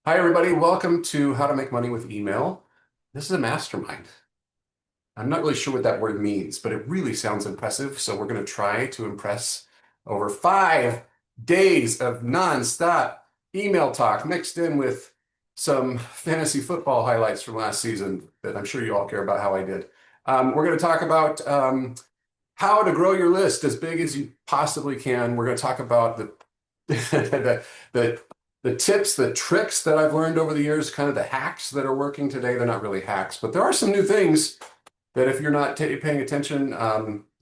Hi, everybody. Welcome to How to Make Money with Email. This is a mastermind. I'm not really sure what that word means, but it really sounds impressive. So we're going to try to impress over 5 days of nonstop email talk mixed in with some fantasy football highlights from last season that I'm sure you all care about how I did. We're going to talk about how to grow your list as big as you possibly can. We're going to talk about the the the tips, the tricks that I've learned over the years, kind of the hacks that are working today. They're not really hacks, but there are some new things that if you're not paying attention,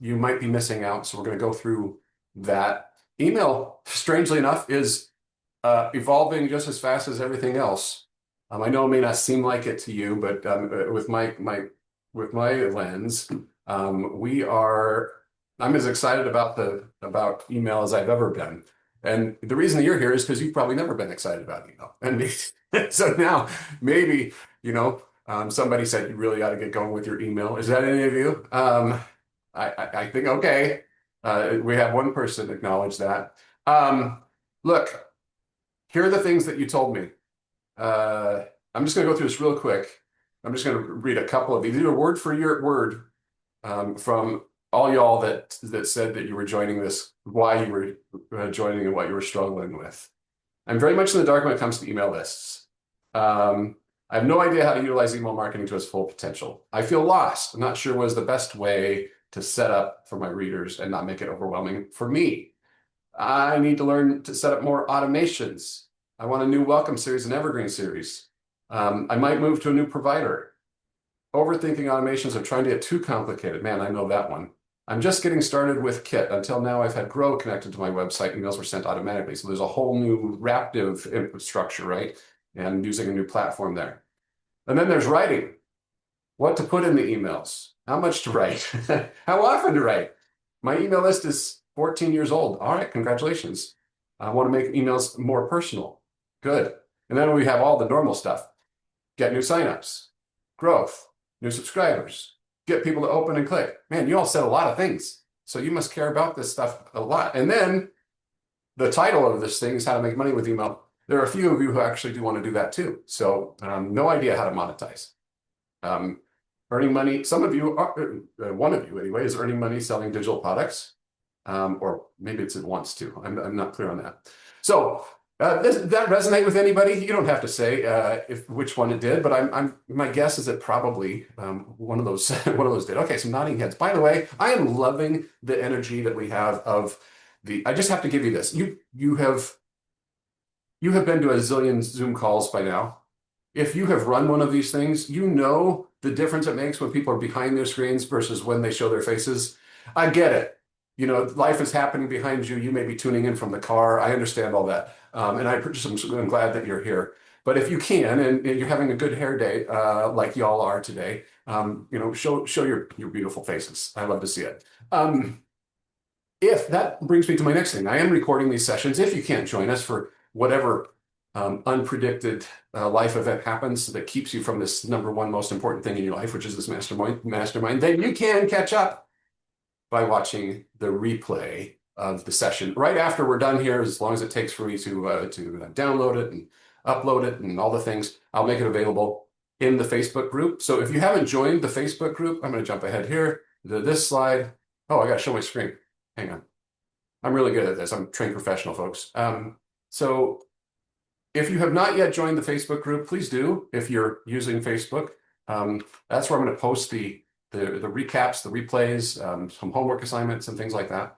you might be missing out. So we're going to go through that. Email, strangely enough, is evolving just as fast as everything else. I know it may not seem like it to you, but with my lens, we are. I'm as excited about email as I've ever been. And the reason that you're here is because you've probably never been excited about email. And so now maybe, somebody said you really ought to get going with your email. Is that any of you? I think, okay. We have one person acknowledge that. Look, here are the things that you told me. I'm just going to go through this real quick. I'm just going to read a couple of these. These are word for word from all y'all that said that you were joining this, why you were joining and what you were struggling with. I'm very much in the dark when it comes to email lists. I have no idea how to utilize email marketing to its full potential. I feel lost. I'm not sure what is the best way to set up for my readers and not make it overwhelming for me. I need to learn to set up more automations. I want a new welcome series and evergreen series. I might move to a new provider. Overthinking automations are trying to get too complicated. Man, I know that one. I'm just getting started with Kit. Until now, I've had Grow connected to my website. Emails were sent automatically. So there's a whole new Raptive infrastructure, right? And using a new platform there. And then there's writing. What to put in the emails. How much to write. How often to write. My email list is 14 years old. All right, congratulations. I want to make emails more personal. Good. And then we have all the normal stuff. Get new signups. Growth. New subscribers, get people to open and click. Man, you all said a lot of things. So you must care about this stuff a lot. And then the title of this thing is How to Make Money with Email. There are a few of you who actually do want to do that too. So no idea how to monetize. Earning money, some of you, one of you anyway, is earning money selling digital products. Or maybe it's at once too. I'm not clear on that. So does that resonate with anybody? You don't have to say if which one it did, but my guess is that probably one of those one of those did. Okay, some nodding heads. By the way, I am loving the energy that we have of the. I just have to give you this. You have been to a zillion Zoom calls by now. If you have run one of these things, you know the difference it makes when people are behind their screens versus when they show their faces. I get it. Life is happening behind you. You may be tuning in from the car. I understand all that. And I'm glad that you're here. But if you can, and you're having a good hair day, like y'all are today, show your beautiful faces. I love to see it. If that brings me to my next thing, I am recording these sessions. If you can't join us for whatever unpredicted life event happens that keeps you from this number one most important thing in your life, which is this mastermind, then you can catch up by watching the replay of the session right after we're done here, as long as it takes for me to download it and upload it and all the things. I'll make it available in the Facebook group. So if you haven't joined the Facebook group, I'm going to jump ahead here to this slide. Oh, I got to show my screen. Hang on. I'm really good at this. I'm a trained professional, folks. So if you have not yet joined the Facebook group, please do. If you're using Facebook, that's where I'm going to post the recaps, the replays, some homework assignments and things like that.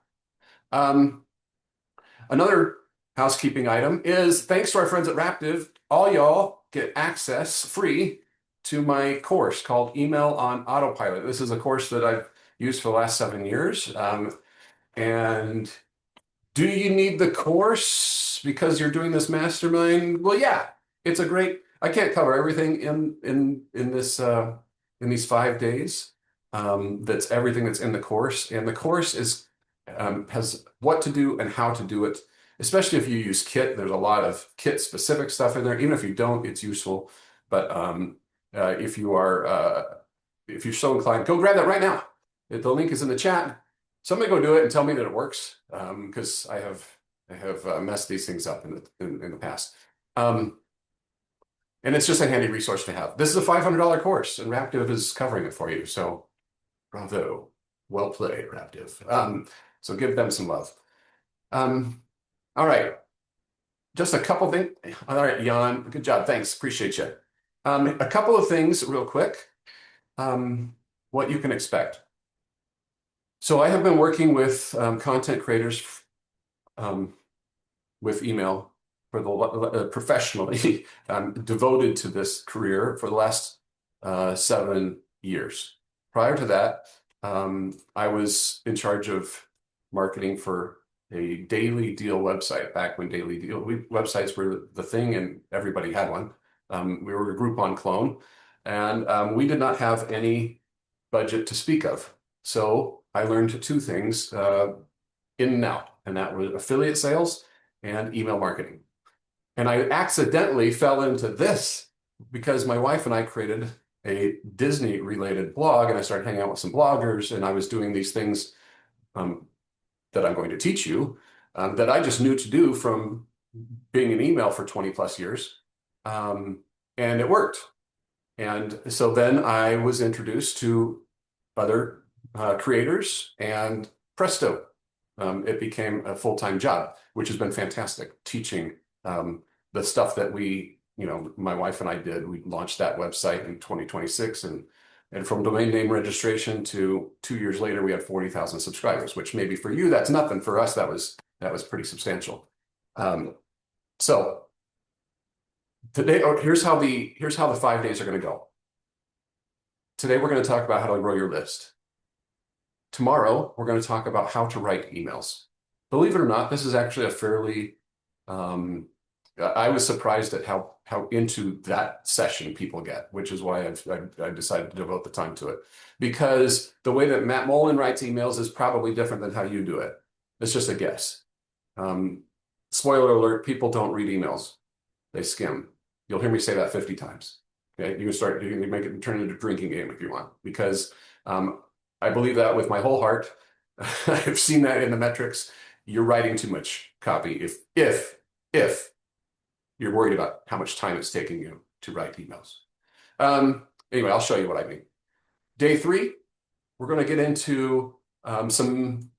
Another housekeeping item is thanks to our friends at Raptive, all y'all get access free to my course called Email on Autopilot. This is a course that I've used for the last 7 years. And do you need the course because you're doing this mastermind? Well, yeah, it's a great. I can't cover everything in this in these 5 days. That's everything that's in the course, and the course has what to do and how to do it. Especially if you use Kit, there's a lot of Kit specific stuff in there. Even if you don't, it's useful. But if you're so inclined, go grab that right now. The link is in the chat. Somebody go do it and tell me that it works, because I have messed these things up in the past. And it's just a handy resource to have. This is a $500 course, and Raptive is covering it for you. So bravo. Well played, Raptive. So give them some love. All right. Just a couple things. All right, Jan. Good job. Thanks. Appreciate you. A couple of things real quick. What you can expect. So I have been working with content creators with email for the professionally. I'm devoted to this career for the last 7 years. Prior to that, I was in charge of marketing for a Daily Deal website back when Daily Deal websites were the thing and everybody had one. We were a Groupon clone, and we did not have any budget to speak of. So I learned two things in and out, and that was affiliate sales and email marketing. And I accidentally fell into this because my wife and I created a Disney related blog, and I started hanging out with some bloggers, and I was doing these things that I'm going to teach you that I just knew to do from being in email for 20 plus years. And it worked. And so then I was introduced to other creators, and presto, it became a full-time job, which has been fantastic, teaching the stuff that my wife and I did. We launched that website in 2026, and from domain name registration to 2 years later, we had 40,000 subscribers, which maybe for you, that's nothing. For us, that was pretty substantial. So today, here's how the 5 days are going to go. Today, we're going to talk about how to grow your list. Tomorrow, we're going to talk about how to write emails. Believe it or not, this is actually a fairly, I was surprised at how into that session people get, which is why I decided to devote the time to it. Because the way that Matt Mullen writes emails is probably different than how you do it. It's just a guess. Spoiler alert, people don't read emails. They skim. You'll hear me say that 50 times. Okay, you can make it turn into a drinking game if you want, because I believe that with my whole heart. I've seen that in the metrics. You're writing too much copy if you're worried about how much time it's taking you to write emails. Anyway, I'll show you what I mean. Day 3, we're going to get into some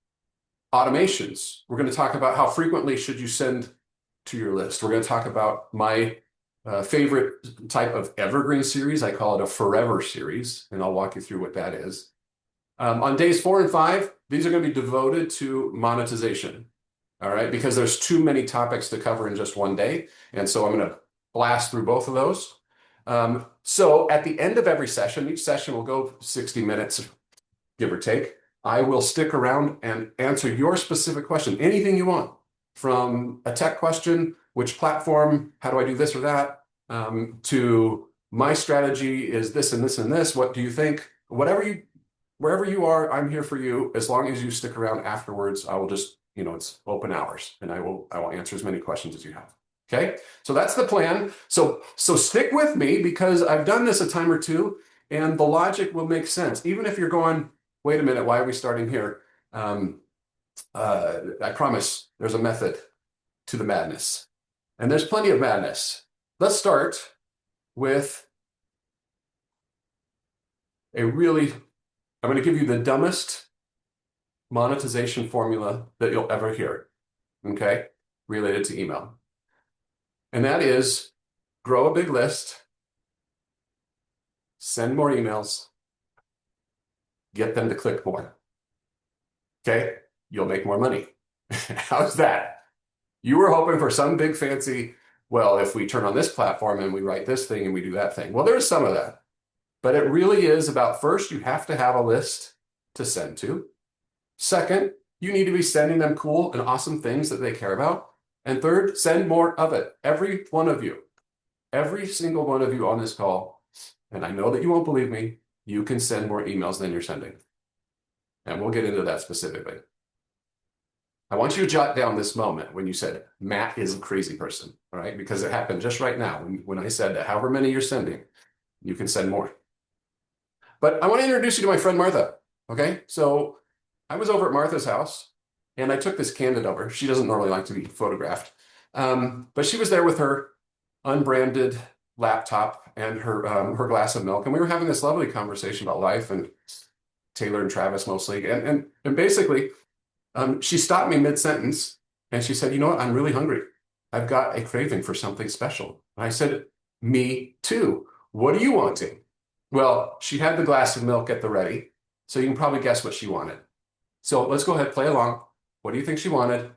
automations. We're going to talk about how frequently should you send to your list. We're going to talk about my favorite type of evergreen series. I call it a forever series, and I'll walk you through what that is. On days 4 and 5, these are going to be devoted to monetization. All right, because there's too many topics to cover in just one day. And so I'm going to blast through both of those. So at the end of every session, each session will go 60 minutes, give or take. I will stick around and answer your specific question, anything you want, from a tech question, which platform, how do I do this or that, to my strategy is this and this and this. What do you think? Wherever you are, I'm here for you. As long as you stick around afterwards, I will just, it's open hours, and I will answer as many questions as you have. Okay, so that's the plan. So stick with me, because I've done this a time or two, and the logic will make sense. Even if you're going, wait a minute, why are we starting here? I promise there's a method to the madness, and there's plenty of madness. Let's start with I'm going to give you the dumbest monetization formula that you'll ever hear, okay, related to email. And that is grow a big list, send more emails, get them to click more. Okay, you'll make more money. How's that? You were hoping for some big fancy, well, if we turn on this platform and we write this thing and we do that thing. Well, there's some of that. But it really is about, first, you have to have a list to send to. Second, you need to be sending them cool and awesome things that they care about. And third, send more of it. Every one of you, every single one of you on this call, and I know that you won't believe me, you can send more emails than you're sending. And we'll get into that specifically. I want you to jot down this moment when you said, Matt is a crazy person, all right? Because it happened just right now when I said that however many you're sending, you can send more. But I want to introduce you to my friend Martha, okay? So I was over at Martha's house, and I took this candid over. She doesn't normally like to be photographed, but she was there with her unbranded laptop and her glass of milk, and we were having this lovely conversation about life and Taylor and Travis mostly. And basically, she stopped me mid-sentence and she said, "You know what? I'm really hungry. I've got a craving for something special." And I said, "Me too. What are you wanting?" Well, she had the glass of milk at the ready, so you can probably guess what she wanted. So let's go ahead, play along. What do you think she wanted?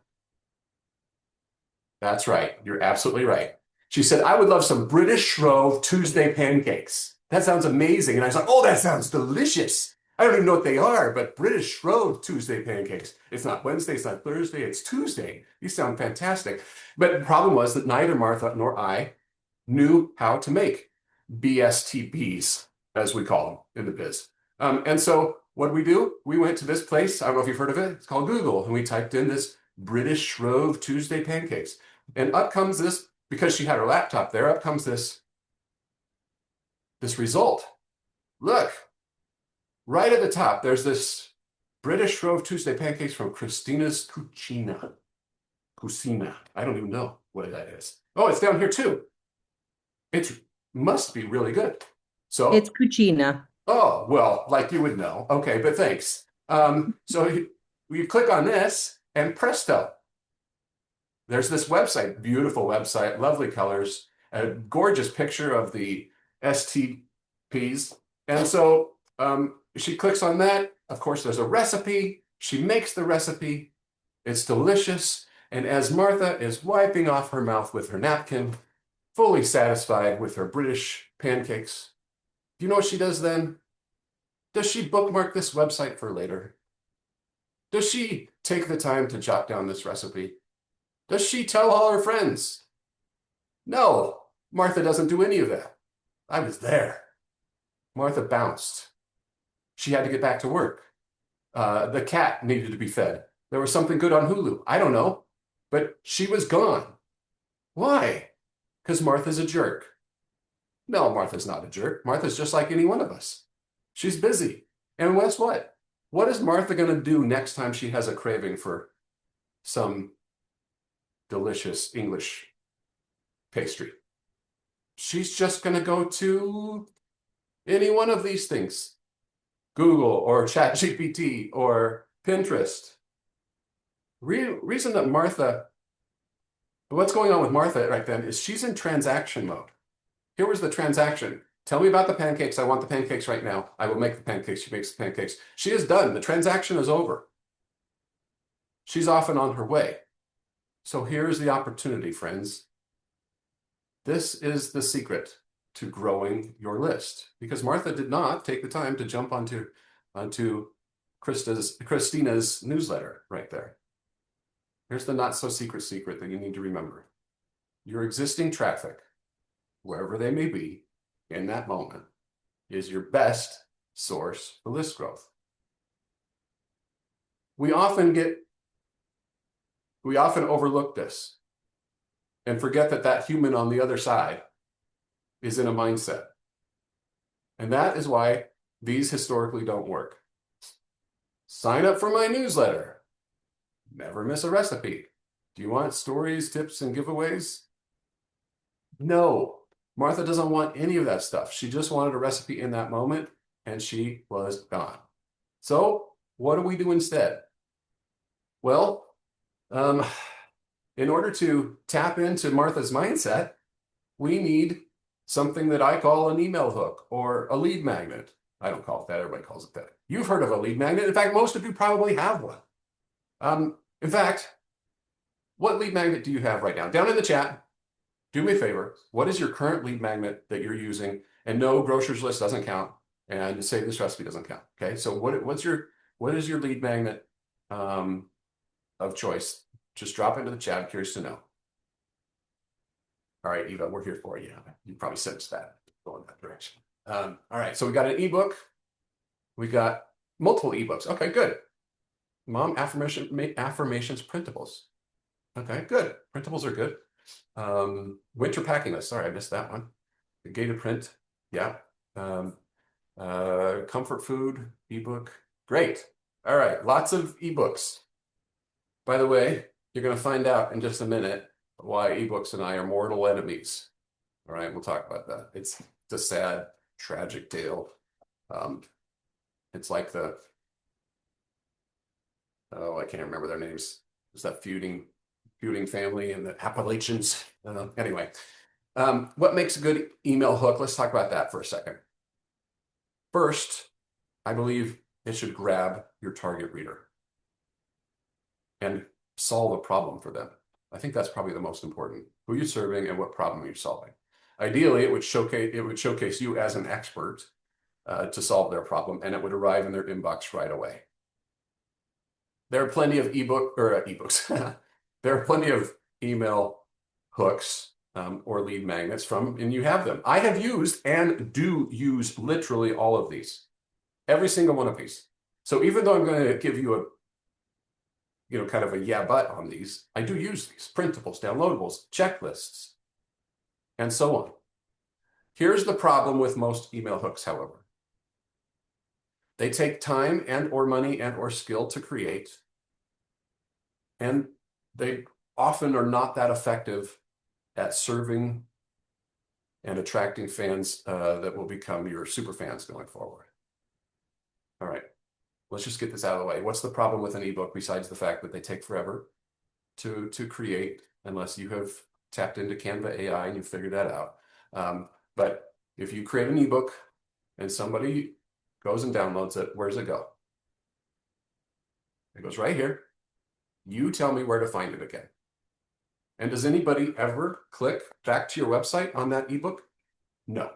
That's right. You're absolutely right. She said, "I would love some British Shrove Tuesday pancakes." That sounds amazing. And I was like, "Oh, that sounds delicious." I don't even know what they are, but British Shrove Tuesday pancakes. It's not Wednesday, it's not Thursday, it's Tuesday. These sound fantastic. But the problem was that neither Martha nor I knew how to make BSTPs, as we call them in the biz. And so what did we do? We went to this place. I don't know if you've heard of it. It's called Google. And we typed in this British Shrove Tuesday pancakes. And up comes this, because she had her laptop there, up comes this result. Look, right at the top, there's this British Shrove Tuesday pancakes from Christina's Cucina. Cucina. I don't even know what that is. Oh, it's down here too. It must be really good. So It's Cucina. oh, well, like you would know. Okay, but thanks. So you click on this and presto, there's this website, beautiful website, lovely colors, a gorgeous picture of the STPs. And so she clicks on that. Of course, there's a recipe. She makes the recipe. It's delicious. And as Martha is wiping off her mouth with her napkin, fully satisfied with her British pancakes, do you know what she does then? Does she bookmark this website for later? Does she take the time to jot down this recipe? Does she tell all her friends? No, Martha doesn't do any of that. I was there. Martha bounced. She had to get back to work. The cat needed to be fed. There was something good on Hulu. I don't know. But she was gone. Why? Because Martha's a jerk. No, Martha's not a jerk. Martha's just like any one of us. She's busy. And guess what? What is Martha going to do next time she has a craving for some delicious English pastry? She's just going to go to any one of these things. Google or ChatGPT or Pinterest. Reason that what's going on with Martha right then is she's in transaction mode. Here was the transaction. Tell me about the pancakes. I want the pancakes right now. I will make the pancakes. She makes the pancakes. She is done. The transaction is over. She's off and on her way. So here's the opportunity, friends. This is the secret to growing your list, because Martha did not take the time to jump onto Christina's newsletter right there. Here's the not so secret that you need to remember. Your existing traffic, wherever they may be in that moment, is your best source for list growth. We often overlook this and forget that human on the other side is in a mindset. And that is why these historically don't work. Sign up for my newsletter. Never miss a recipe. Do you want stories, tips, and giveaways? No, Martha doesn't want any of that stuff. She just wanted a recipe in that moment, and she was gone. So what do we do instead? Well, in order to tap into Martha's mindset, we need something that I call an email hook or a lead magnet. I don't call it that. Everybody calls it that. You've heard of a lead magnet. In fact, most of you probably have one. In fact, what lead magnet do you have right now? Down in the chat, do me a favor. What is your current lead magnet that you're using? And no, Grocer's List doesn't count. And Save This Recipe doesn't count. Okay, so what is your lead magnet of choice? Just drop into the chat. I'm curious to know. All right, Eva, we're here for you. You probably sensed that going that direction. All right, so we got an ebook. We got multiple ebooks. Okay, good. Mom affirmations printables. Okay, good. Printables are good. Winter packing list. Sorry, I missed that one. The gated print. Yeah. Comfort food ebook. Great. All right, lots of ebooks. By the way, you're going to find out in just a minute why ebooks and I are mortal enemies. All right, we'll talk about that. It's a sad, tragic tale. It's like I can't remember their names. It's that feuding family and the Appalachians. Anyway, what makes a good email hook? Let's talk about that for a second. First, I believe it should grab your target reader and solve a problem for them. I think that's probably the most important. Who you're serving and what problem you're solving. Ideally, it would showcase you as an expert to solve their problem, and it would arrive in their inbox right away. There are plenty of ebooks. There are plenty of email hooks or lead magnets and you have them. I have used and do use literally all of these, every single one of these. So even though I'm going to give you kind of a yeah, but on these, I do use these printables, downloadables, checklists, and so on. Here's the problem with most email hooks, however. They take time and or money and or skill to create, and they often are not that effective at serving and attracting fans that will become your super fans going forward. All right, let's just get this out of the way. What's the problem with an ebook besides the fact that they take forever to create unless you have tapped into Canva AI and you figured that out? But if you create an ebook and somebody goes and downloads it, where does it go? It goes right here. You tell me where to find it again. And does anybody ever click back to your website on that ebook? No.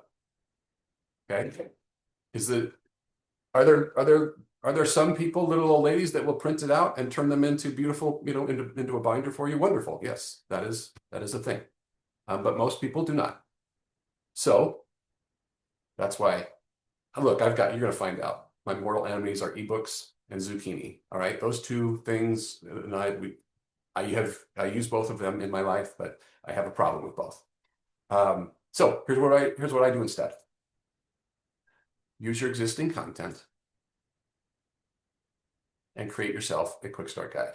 Okay. Are there some people, little old ladies, that will print it out and turn them into beautiful, into a binder for you? Wonderful. Yes, that is a thing. But most people do not. So that's why, look, you're going to find out. My mortal enemies are ebooks and zucchini. All right. Those two things, and I use both of them in my life, but I have a problem with both. So here's what I do instead. Use your existing content and create yourself a quick start guide.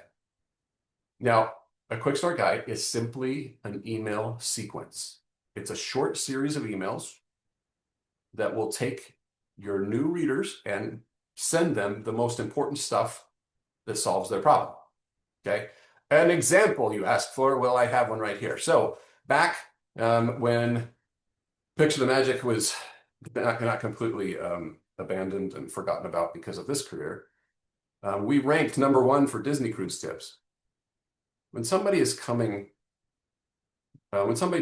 Now, a quick start guide is simply an email sequence. It's a short series of emails that will take your new readers and send them the most important stuff that solves their problem. Okay. An example you asked for, well, I have one right here. So back when Picture the Magic was not completely abandoned and forgotten about because of this career, we ranked #1 for Disney cruise tips. When somebody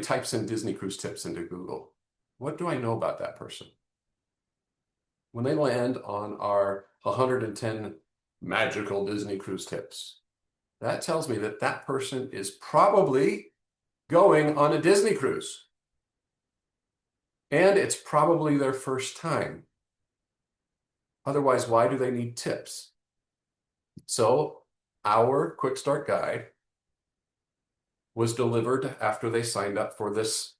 types in Disney cruise tips into Google, what do I know about that person? When they land on our 110 magical Disney cruise tips, that tells me that that person is probably going on a Disney cruise. And it's probably their first time. Otherwise, why do they need tips? So our quick start guide was delivered after they signed up for this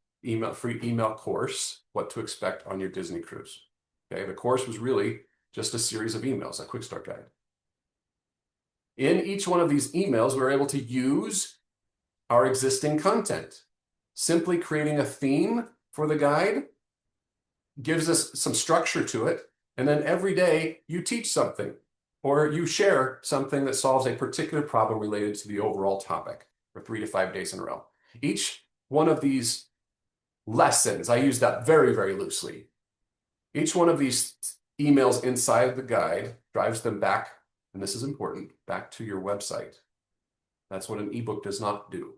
free email course, What to Expect on Your Disney Cruise. Okay, the course was really just a series of emails, a quick start guide. In each one of these emails, we were able to use our existing content. Simply creating a theme for the guide gives us some structure to it. And then every day you teach something or you share something that solves a particular problem related to the overall topic for 3 to 5 days in a row. Each one of these lessons, I use that very, very loosely. Each one of these emails inside the guide drives them back, and this is important, back to your website. That's what an ebook does not do.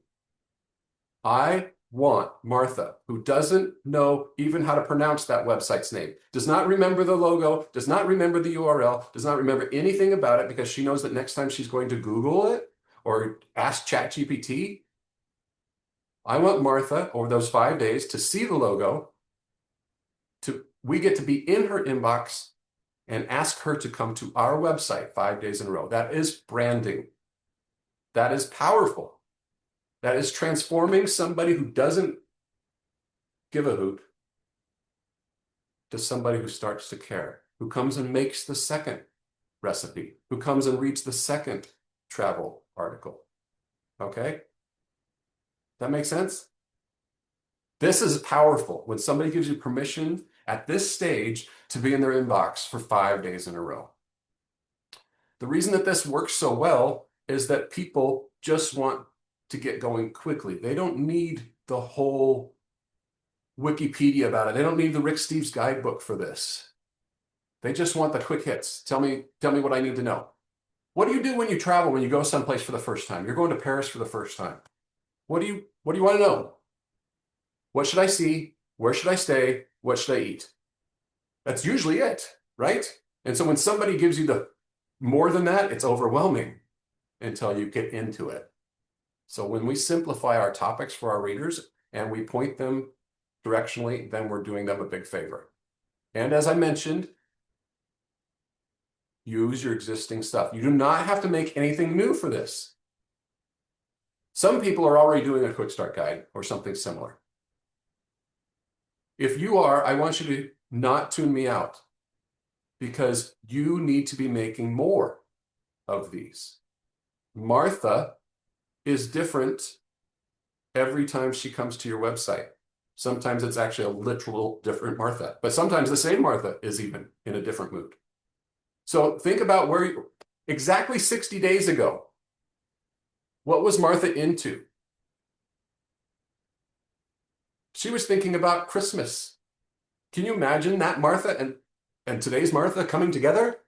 I want Martha, who doesn't know even how to pronounce that website's name, does not remember the logo, does not remember the URL, does not remember anything about it because she knows that next time she's going to Google it or ask ChatGPT. I want Martha over those 5 days to see the logo. We get to be in her inbox and ask her to come to our website 5 days in a row. That is branding. That is powerful. That is transforming somebody who doesn't give a hoot to somebody who starts to care, who comes and makes the second recipe, who comes and reads the second travel article. Okay? That makes sense? This is powerful when somebody gives you permission at this stage to be in their inbox for 5 days in a row. The reason that this works so well is that people just want to get going quickly. They don't need the whole Wikipedia about it. They don't need the Rick Steves guidebook for this. They just want the quick hits. Tell me what I need to know. What do you do when you travel, when you go someplace for the first time? You're going to Paris for the first time. What do you want to know? What should I see? Where should I stay? What should I eat? That's usually it, right? And so when somebody gives you the more than that, it's overwhelming until you get into it. So when we simplify our topics for our readers and we point them directionally, then we're doing them a big favor. And as I mentioned, use your existing stuff. You do not have to make anything new for this. Some people are already doing a quick start guide or something similar. If you are, I want you to not tune me out because you need to be making more of these. Martha is different every time she comes to your website. Sometimes it's actually a literal different Martha, but sometimes the same Martha is even in a different mood. So think about exactly 60 days ago, what was Martha into? She was thinking about Christmas. Can you imagine that Martha and today's Martha coming together?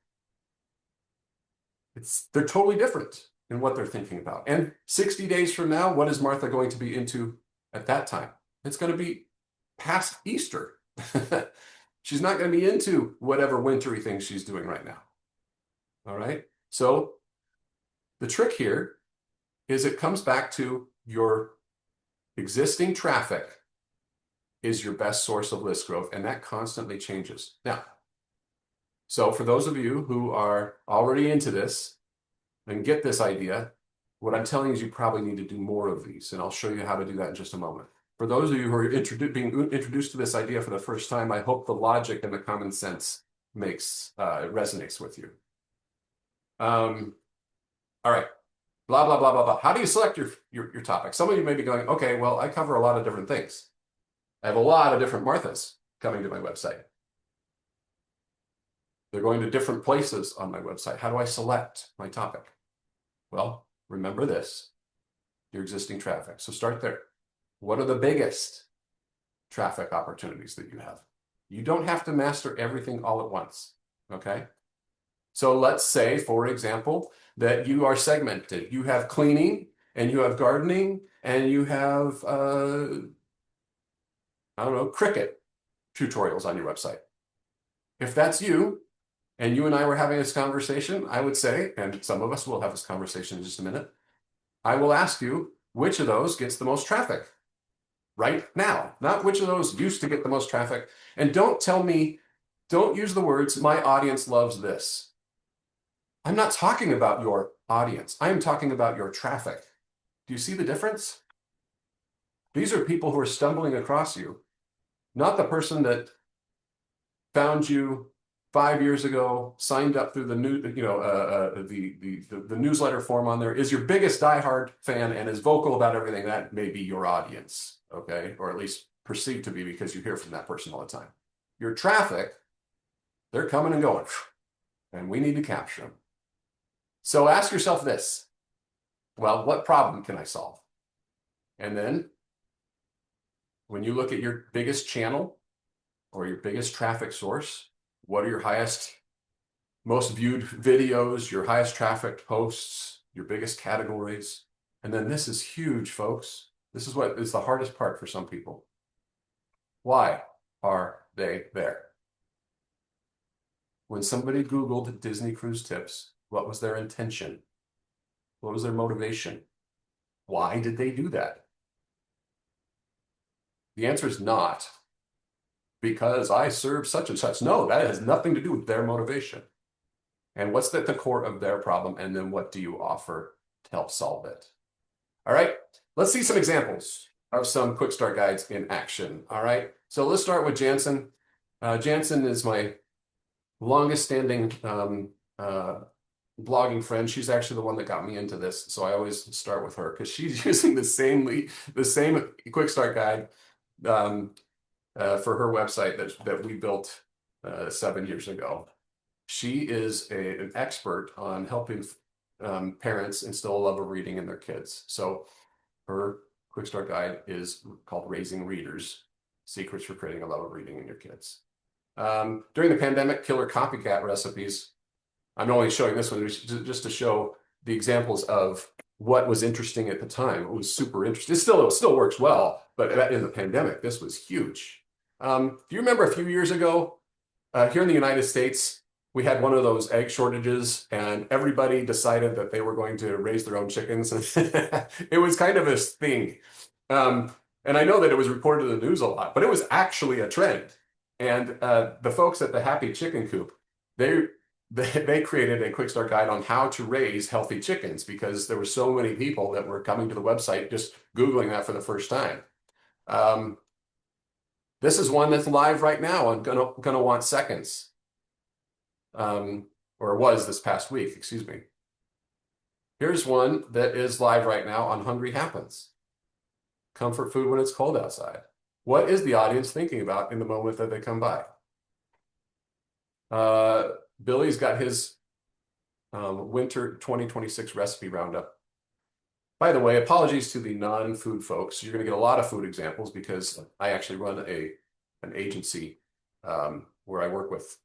They're totally different in what they're thinking about. And 60 days from now, what is Martha going to be into at that time? It's going to be past Easter. She's not going to be into whatever wintry thing she's doing right now. All right. So the trick here is it comes back to your existing traffic is your best source of list growth, and that constantly changes. Now, so for those of you who are already into this and get this idea, what I'm telling you is you probably need to do more of these, and I'll show you how to do that in just a moment. For those of you who are being introduced to this idea for the first time, I hope the logic and the common sense resonates with you. All right, blah, blah, blah, blah, blah. How do you select your topic? Some of you may be going, okay, well, I cover a lot of different things. I have a lot of different Marthas coming to my website. They're going to different places on my website. How do I select my topic? Well, remember this, your existing traffic. So start there. What are the biggest traffic opportunities that you have? You don't have to master everything all at once, okay? So let's say, for example, that you are segmented. You have cleaning, and you have gardening, and you have, I don't know, cricket tutorials on your website. If that's you, and you and I were having this conversation, I would say, and some of us will have this conversation in just a minute, I will ask you, which of those gets the most traffic right now? Not which of those used to get the most traffic. And don't tell me, don't use the words, my audience loves this. I'm not talking about your audience. I am talking about your traffic. Do you see the difference? These are people who are stumbling across you, not the person that found you 5 years ago, signed up through the new, the newsletter form on there, is your biggest diehard fan and is vocal about everything. That may be your audience, okay? Or at least perceived to be because you hear from that person all the time. Your traffic, they're coming and going, and we need to capture them. So ask yourself this, well, what problem can I solve? And then when you look at your biggest channel or your biggest traffic source, what are your highest, most viewed videos, your highest trafficked posts, your biggest categories? And then this is huge, folks. This is what is the hardest part for some people. Why are they there? When somebody Googled Disney cruise tips, what was their intention? What was their motivation? Why did they do that? The answer is not because I serve such and such. No, that has nothing to do with their motivation. And what's at the core of their problem? And then what do you offer to help solve it? All right, let's see some examples of some quick start guides in action. All right, so let's start with Jansen. Jansen is my longest standing blogging friend. She's actually the one that got me into this. So I always start with her because she's using the same quick start guide for her website that we built 7 years ago. She is an expert on helping parents instill a love of reading in their kids. So her quick start guide is called Raising Readers: Secrets for Creating a Love of Reading in Your Kids. During the pandemic, killer copycat recipes. I'm only showing this one just to show the examples of what was interesting at the time. It was super interesting. It still works well, but in the pandemic, this was huge. Do you remember a few years ago, here in the United States, we had one of those egg shortages, and everybody decided that they were going to raise their own chickens. It was kind of a thing. And I know that it was reported in the news a lot, but it was actually a trend. And the folks at the Happy Chicken Coop, they created a quick start guide on how to raise healthy chickens, because there were so many people that were coming to the website just Googling that for the first time. This is one that's live right now on Gonna Want Seconds. Or was this past week, excuse me. Here's one that is live right now on Hungry Happens. Comfort food when it's cold outside. What is the audience thinking about in the moment that they come by? Billy's got his winter 2026 recipe roundup. By the way, apologies to the non-food folks. You're going to get a lot of food examples because I actually run an agency where I work with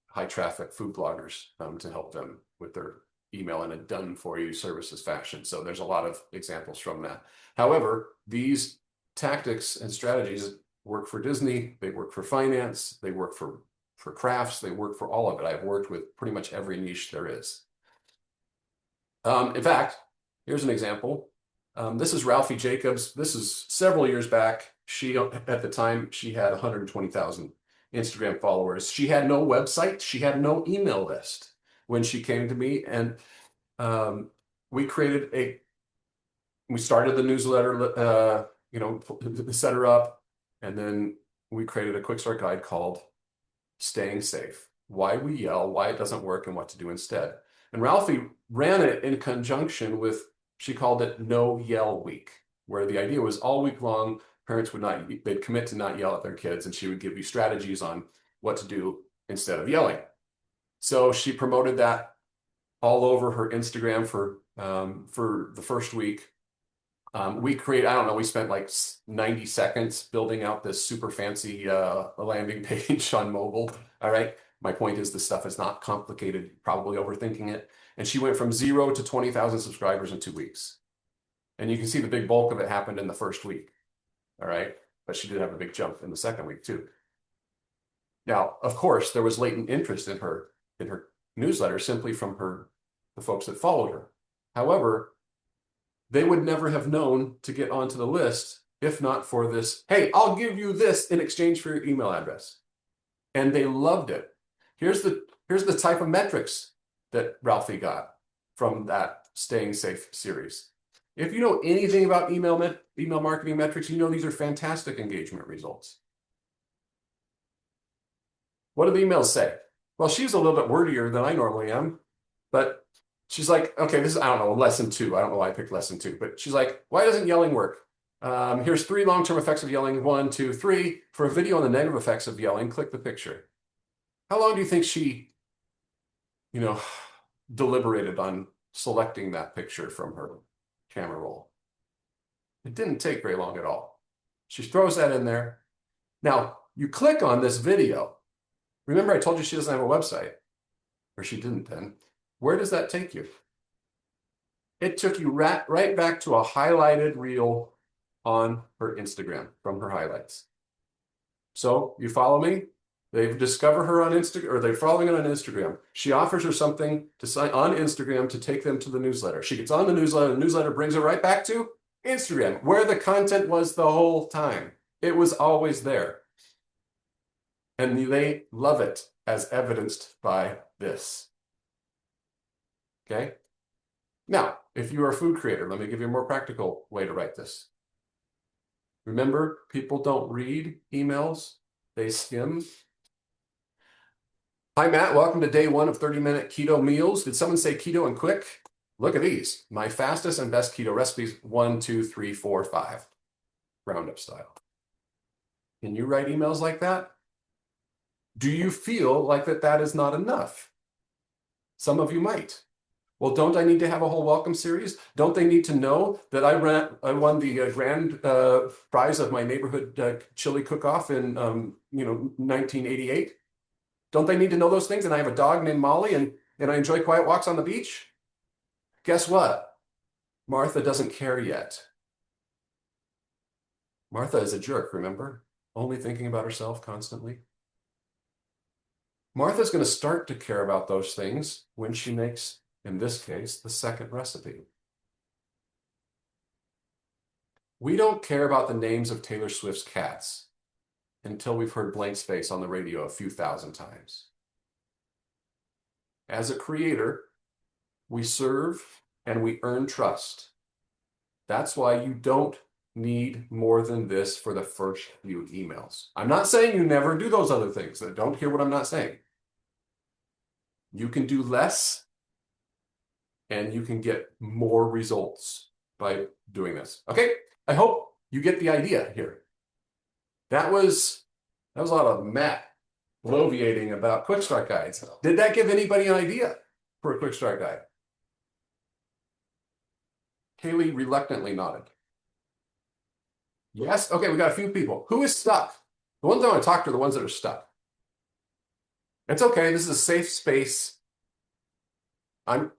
high traffic food bloggers to help them with their email in a done-for-you services fashion. So there's a lot of examples from that. However, these tactics and strategies work for Disney, they work for finance, they work for crafts, they work for all of it. I've worked with pretty much every niche there is. In fact, here's an example. This is Ralphie Jacobs. This is several years back. At the time, she had 120,000 Instagram followers. She had no website. She had no email list when she came to me, and we started the newsletter, set her up, and then we created a quick start guide called Staying Safe: Why We Yell, Why It Doesn't Work, and What to Do Instead. And Ralphie ran it in conjunction with, she called it No Yell Week, where the idea was all week long, parents they'd commit to not yell at their kids, and she would give you strategies on what to do instead of yelling. So she promoted that all over her Instagram for the first week. We spent like 90 seconds building out this super fancy landing page on mobile. All right. My point is, this stuff is not complicated, probably overthinking it. And she went from 0 to 20,000 subscribers in 2 weeks. And you can see the big bulk of it happened in the first week. All right. But she did have a big jump in the second week too. Now, of course, there was latent interest in her newsletter simply from the folks that followed her. However, they would never have known to get onto the list if not for this, hey, I'll give you this in exchange for your email address. And they loved it. Here's the type of metrics that Ralphie got from that Staying Safe series. If you know anything about email marketing metrics, you know these are fantastic engagement results. What do the emails say? Well, she's a little bit wordier than I normally am, but she's like, okay, this is, I don't know, lesson 2. I don't know why I picked lesson 2, but she's like, why doesn't yelling work? Here's 3 long-term effects of yelling. 1, 2, 3. For a video on the negative effects of yelling, click the picture. How long do you think she, deliberated on selecting that picture from her camera roll? It didn't take very long at all. She throws that in there. Now, you click on this video. Remember, I told you she doesn't have a website, or she didn't then. Where does that take you? It took you right back to a highlighted reel on her Instagram from her highlights. So you follow me? They've discovered her on Instagram, or they're following her on Instagram. She offers her something to sign on Instagram to take them to the newsletter. She gets on the newsletter brings her right back to Instagram, where the content was the whole time. It was always there. And they love it, as evidenced by this. Okay? Now, if you are a food creator, let me give you a more practical way to write this. Remember, people don't read emails, they skim. Hi, Matt. Welcome to day 1 of 30-minute keto meals. Did someone say keto and quick? Look at these. My fastest and best keto recipes, 1, 2, 3, 4, 5. Roundup style. Can you write emails like that? Do you feel like that is not enough? Some of you might. Well, don't I need to have a whole welcome series? Don't they need to know that I won the grand prize of my neighborhood chili cook-off in 1988? Don't they need to know those things? And I have a dog named Molly, and I enjoy quiet walks on the beach? Guess what? Martha doesn't care yet. Martha is a jerk, remember? Only thinking about herself constantly. Martha's going to start to care about those things when she makes, in this case, the second recipe. We don't care about the names of Taylor Swift's cats until we've heard Blank Space on the radio a few thousand times. As a creator, we serve and we earn trust. That's why you don't need more than this for the first few emails. I'm not saying you never do those other things. Don't hear what I'm not saying. You can do less and you can get more results by doing this. Okay, I hope you get the idea here. That was a lot of Matt bloviating about quick start guides. Did that give anybody an idea for a quick start guide? Kaylee reluctantly nodded. Yes? Okay, we got a few people. Who is stuck? The ones I want to talk to are the ones that are stuck. It's okay. This is a safe space. I'm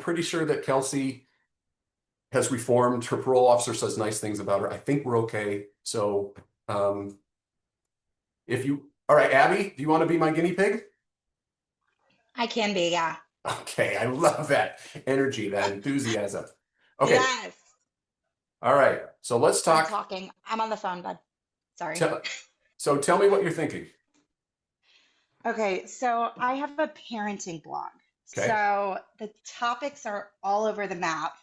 pretty sure that Kelsey has reformed. Her parole officer says nice things about her. I think we're okay. So if you, all right, Abby, do you want to be my guinea pig? I can be, yeah. Okay, I love that energy, that enthusiasm. Okay. Yes. All right. So let's I'm talk. talking. I'm on the phone, bud. Sorry. So tell me what you're thinking. Okay, so I have a parenting blog. Okay. So the topics are all over the map.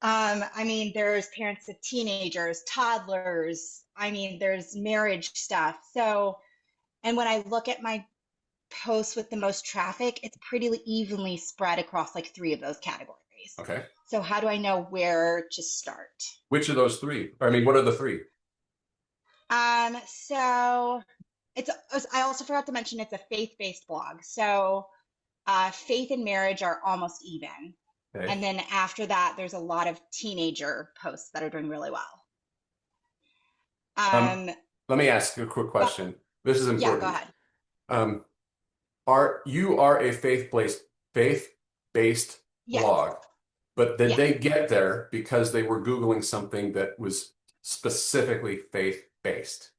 I mean, there's parents of teenagers, toddlers. I mean, there's marriage stuff. So, and when I look at my posts with the most traffic, it's pretty evenly spread across like three of those categories. Okay. So how do I know where to start? Which of those three? I mean, what are the three? So it's I also forgot to mention it's a faith-based blog. So faith and marriage are almost even. Okay. And then after that, there's a lot of teenager posts that are doing really well. Let me ask you a quick question. This is important. Yeah, go ahead. You are a faith-based Yes. blog, but did Yeah. they get there because they were Googling something that was specifically faith-based?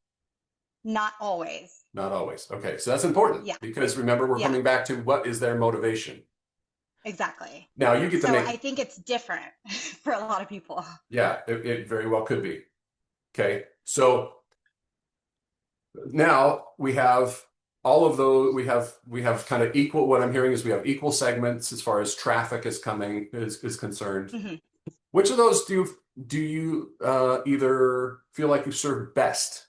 Not always. Not always. Okay, so that's important. Yeah. Because remember, we're Yeah. coming back to what is their motivation. Exactly. Now you get to So make. I think it's different for a lot of people. Yeah, it very well could be. Okay, so now we have all of those. We have kind of equal. What I'm hearing is we have equal segments as far as traffic is concerned. Mm-hmm. Which of those do you either feel like you serve best?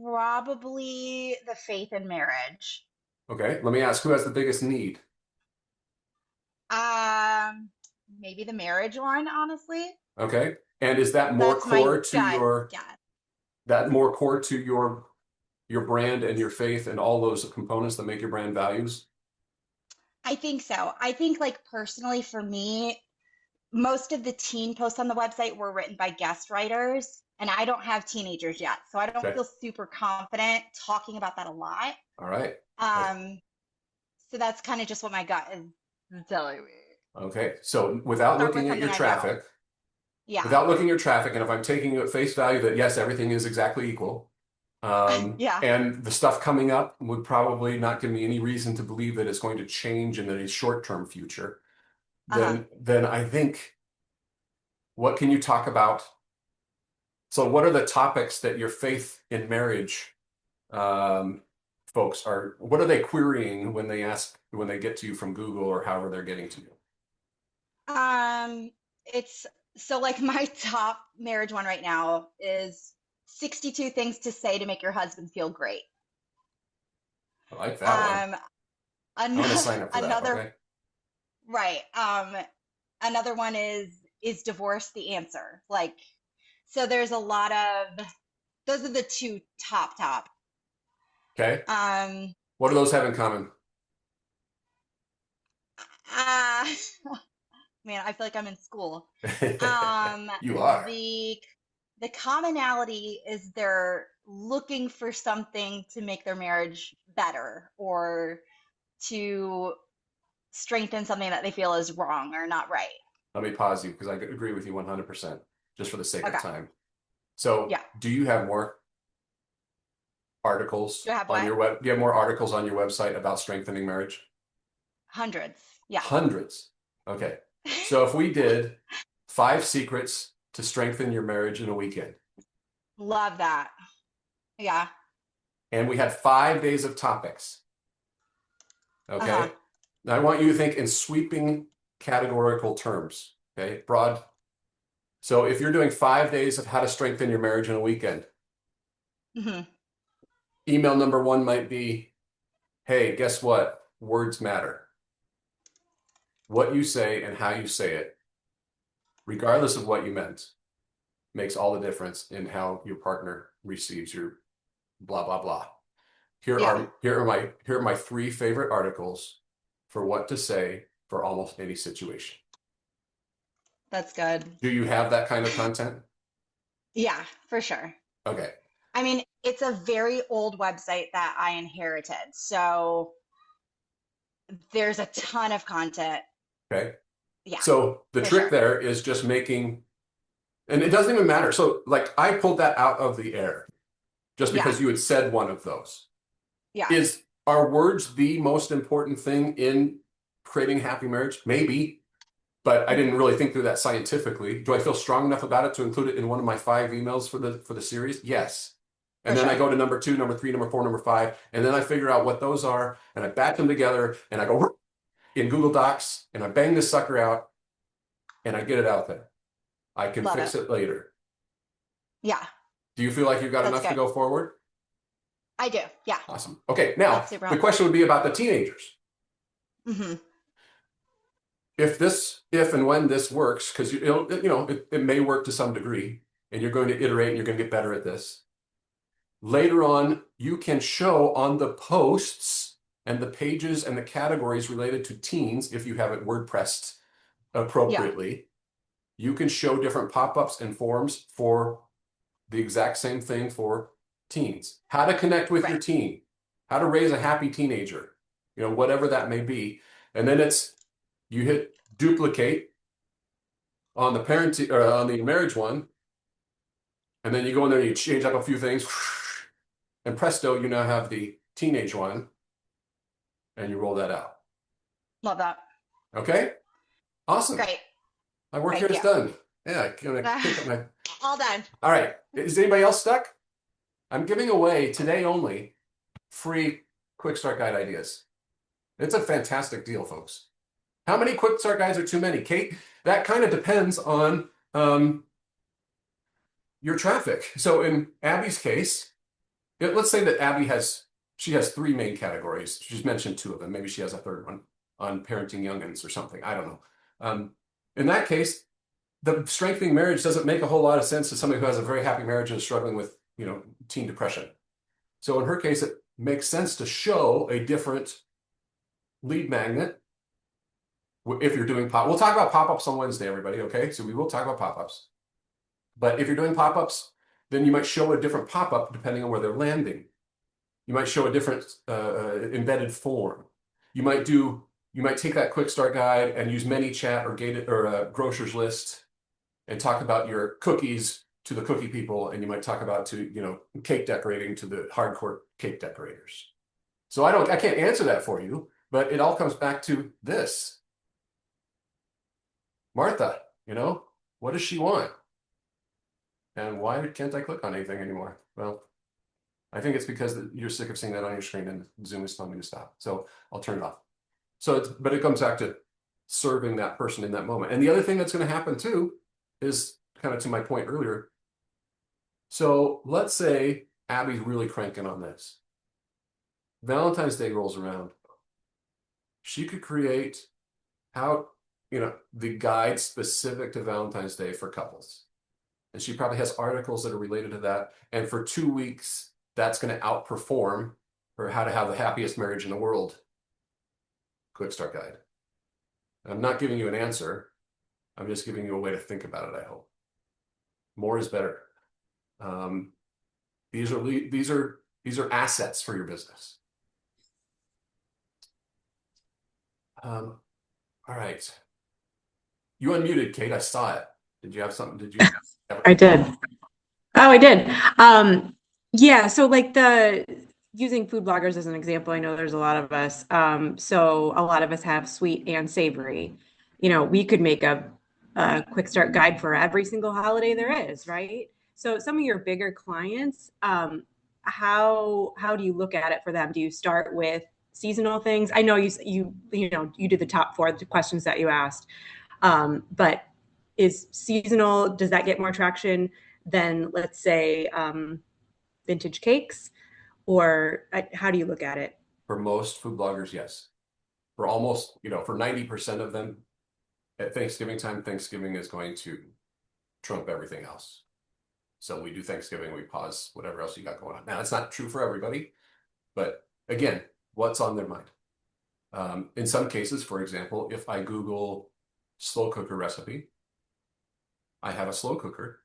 Probably the faith and marriage. Okay, let me ask, who has the biggest need? Maybe the marriage one, honestly. Okay, and is that more That's my core to gut your guess. that more core to your brand and your faith and all those components that make your brand values? I think so. I think like personally for me, most of the teen posts on the website were written by guest writers, and I don't have teenagers yet, so I don't Okay. feel super confident talking about that a lot. All right. So that's kind of just what my gut is telling me. Okay. So without Start with looking at your something I know. traffic, Yeah. without looking at your traffic, and if I'm taking at face value that yes, everything is exactly equal, Yeah. and the stuff coming up would probably not give me any reason to believe that it's going to change in a short-term future, then I think, what can you talk about? So what are the topics that your faith in marriage folks what are they querying when they get to you from Google or however they're getting to you? It's so like my top marriage one right now is 62 things to say to make your husband feel great. I like that one. I'm going to sign up for that, okay? Right. Another one is divorce the answer? Like, So there's a lot of those are the two top. Okay. Um, What do those have in common? uh, man, I feel like I'm in school. You are. The the commonality is they're looking for something to make their marriage better or to strengthen something that they feel is wrong or not right. Let me pause you because I agree with you 100%, just for the sake of Okay. time. So, Yeah. do you have more articles Do I have on what? your web? Do you have more articles on your website about strengthening marriage? Hundreds. Yeah. Hundreds. Okay. So, if we did 5 secrets to strengthen your marriage in a weekend, Love that. Yeah. and we had 5 days of topics, Uh-huh. okay? Now, I want you to think in sweeping categorical terms, okay? Broad. So, if you're doing 5 days of how to strengthen your marriage in a weekend, Hmm. email number one might be, hey, guess what? Words matter. What you say and how you say it, regardless of what you meant, makes all the difference in how your partner receives your blah blah blah. Yeah. Here are my 3 favorite articles for what to say for almost any situation. That's good. Do you have that kind of content? Yeah, for sure. Okay. I mean, it's a very old website that I inherited. So there's a ton of content. Okay. Yeah, So the for trick sure. there is just making, and it doesn't even matter. So like I pulled that out of the air just Yeah. because you had said one of those. Yeah. Is Are words the most important thing in creating a happy marriage? Maybe, but I didn't Hmm. really think through that scientifically. Do I feel strong enough about it to include it in one of my 5 emails for the series? Yes. And For then I sure. go to number 2, number 3, number 4, number 5, and then I figure out what those are, and I batch them together, and I go in Google Docs, and I bang this sucker out, and I get it out there. I can Love fix it. it later. Yeah, Do you feel like you've got that's enough to good. go forward? I do. Yeah, Awesome. Okay, now that's super the helpful. question would be about the teenagers. Hmm. If and when this works, because it may work to some degree, and you're going to iterate and you're going to get better at this. Later on, you can show on the posts and the pages and the categories related to teens, if you have it WordPressed Yeah, appropriately, you can show different pop-ups and forms for the exact same thing for teens. How to connect with right. your teen, how to raise a happy teenager, whatever that may be. And then you hit duplicate on the parenting or on the marriage one, and then you go in there and you change up a few things, and presto, you now have the teenage one, and you roll that out. Love that. Okay? Awesome. Great. My work here Thank is you. done. Yeah, I'm gonna pick up my. All done. All right. Is anybody else stuck? I'm giving away today only free quick start guide ideas. It's a fantastic deal, folks. How many quick start guides are too many? Kate, that kind of depends on your traffic. So in Abby's case, let's say that she has 3 main categories. She's mentioned 2 of them. Maybe she has a third one on parenting youngins or something. I don't know. In that case, the strengthening marriage doesn't make a whole lot of sense to somebody who has a very happy marriage and is struggling with, teen depression. So in her case, it makes sense to show a different lead magnet if you're doing we'll talk about pop-ups on Wednesday, everybody, okay? So we will talk about pop-ups. But if you're doing pop-ups, then you might show a different pop-up depending on where they're landing. You might show a different embedded form. You might take that quick start guide and use ManyChat or gated or Grocer's List and talk about your cookies to the cookie people, and you might talk about cake decorating to the hardcore cake decorators. So I can't answer that for you, but it all comes back to this. Martha, what does she want? And why can't I click on anything anymore? Well, I think it's because you're sick of seeing that on your screen and Zoom is telling me to stop. So I'll turn it off. But it comes back to serving that person in that moment. And the other thing that's going to happen too is kind of to my point earlier. So let's say Abby's really cranking on this. Valentine's Day rolls around. She could create the guide specific to Valentine's Day for couples. and she probably has articles that are related to that. And for 2 weeks, that's going to outperform her How to Have the Happiest Marriage in the World quick start guide. I'm not giving you an answer. I'm just giving you a way to think about it, I hope. More is better. These are assets for your business. All right. You unmuted, Kate. I saw it. Did you have something? Did you? I did. Oh, I did. Yeah, so like using food bloggers as an example, I know there's a lot of us. So a lot of us have sweet and savory. We could make a quick start guide for every single holiday there is, right? So some of your bigger clients, how do you look at it for them? Do you start with seasonal things? I know you did the top four questions that you asked, but is seasonal, does that get more traction than, let's say, vintage cakes? Or how do you look at it? For most food bloggers, yes. For almost, for 90% of them, at Thanksgiving time, Thanksgiving is going to trump everything else. So we do Thanksgiving, we pause whatever else you got going on. Now, it's not true for everybody, but again, what's on their mind? In some cases, for example, if I Google slow cooker recipe, I have a slow cooker.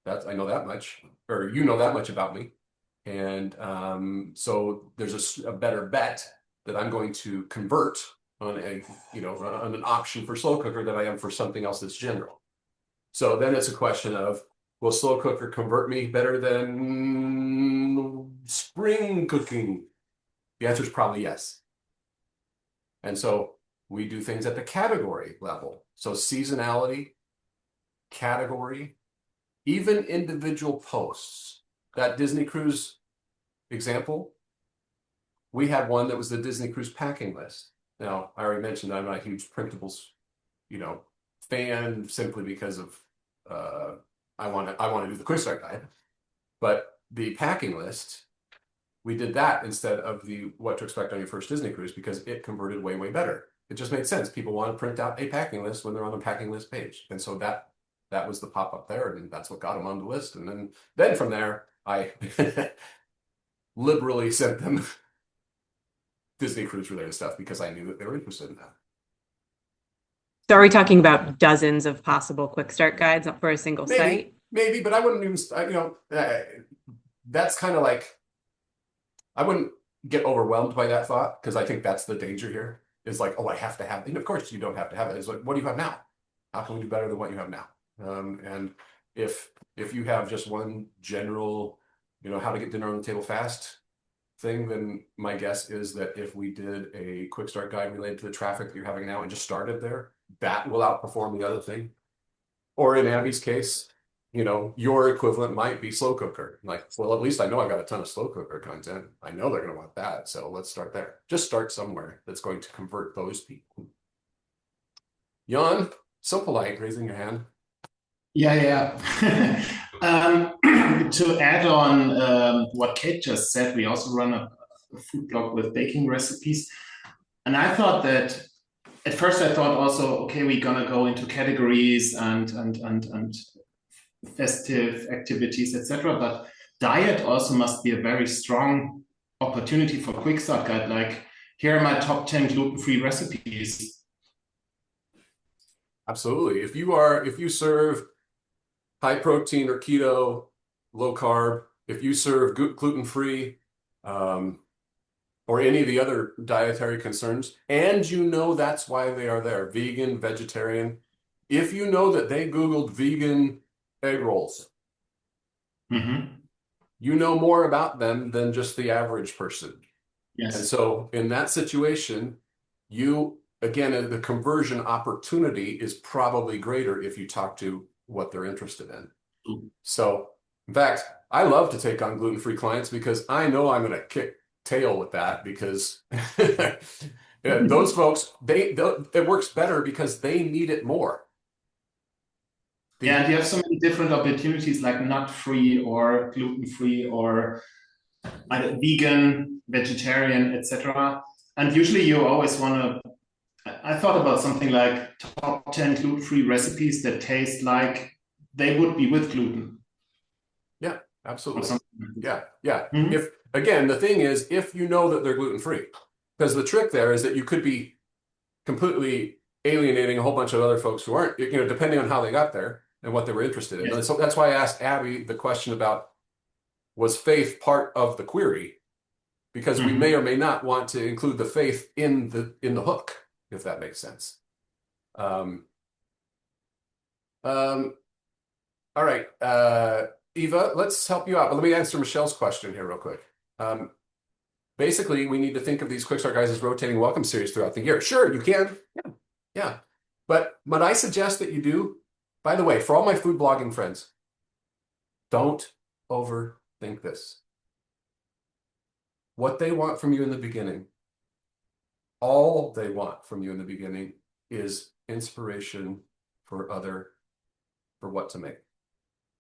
I know that much, or you know that much about me. And so there's a better bet that I'm going to convert on on an option for slow cooker than I am for something else that's general. So then it's a question of, will slow cooker convert me better than spring cooking? The answer is probably yes. And so we do things at the category level. So seasonality, category, even individual posts. That Disney Cruise example, we had one that was the Disney Cruise packing list. Now, I already mentioned I'm not a huge printables, fan, simply because of I want to do the quick start guide. But the packing list, we did that instead of the what to expect on your first Disney cruise because it converted way, way better. It just made sense. People want to print out a packing list when they're on the packing list page. And so that was the pop-up there, and that's what got them on the list. And then from there, I liberally sent them Disney cruise related stuff because I knew that they were interested in that. So are we talking about dozens of possible quick start guides for a single site? Maybe, but I wouldn't even, that's kind of like, I wouldn't get overwhelmed by that thought because I think that's the danger here is like, oh, I have to have it. And of course you don't have to have it. It's like, what do you have now? How can we do better than what you have now? And if you have just one general, how to get dinner on the table fast thing, then my guess is that if we did a quick start guide related to the traffic that you're having now and just started there, that will outperform the other thing. Or in Abby's case, your equivalent might be slow cooker. Like, well, at least I know I've got a ton of slow cooker content. I know they're going to want that. So let's start there. Just start somewhere that's going to convert those people. Jan, so polite, raising your hand. Yeah. To add on what Kate just said, we also run a food blog with baking recipes. And I thought that at first I thought also, okay, we're gonna go into categories and festive activities, etc. But diet also must be a very strong opportunity for quick start guide. Like, here are my top 10 gluten-free recipes. Absolutely. If you serve high protein or keto, low carb, if you serve gluten-free, or any of the other dietary concerns, and that's why they are there, vegan, vegetarian, if you know that they Googled vegan egg rolls, you know more about them than just the average person. Yes. And so in that situation, again, the conversion opportunity is probably greater if you talk to what they're interested in. So, in fact, I love to take on gluten-free clients because I know I'm going to kick tail with that because those folks, it works better because they need it more. Yeah, and you have so many different opportunities like nut-free or gluten-free or vegan, vegetarian, etc. And usually you always want to, I thought about something like top 10 gluten-free recipes that taste like they would be with gluten Yeah, or absolutely. something. Yeah, yeah. Mhm. If again, the thing is, if you know that they're gluten free, because the trick there is that you could be completely alienating a whole bunch of other folks who aren't, depending on how they got there and what they were interested in. Yes. And so that's why I asked Abby the question about, was faith part of the query? Because we may or may not want to include the faith in the hook, if that makes sense. All right, Eva, let's help you out. But let me answer Michelle's question here real quick. Basically, we need to think of these Quick Start Guys as rotating welcome series throughout the year. Sure, you can. Yeah. But what I suggest that you do, by the way, for all my food blogging friends, don't overthink this. What they want from you in the beginning, all they want from you in the beginning is inspiration for what to make.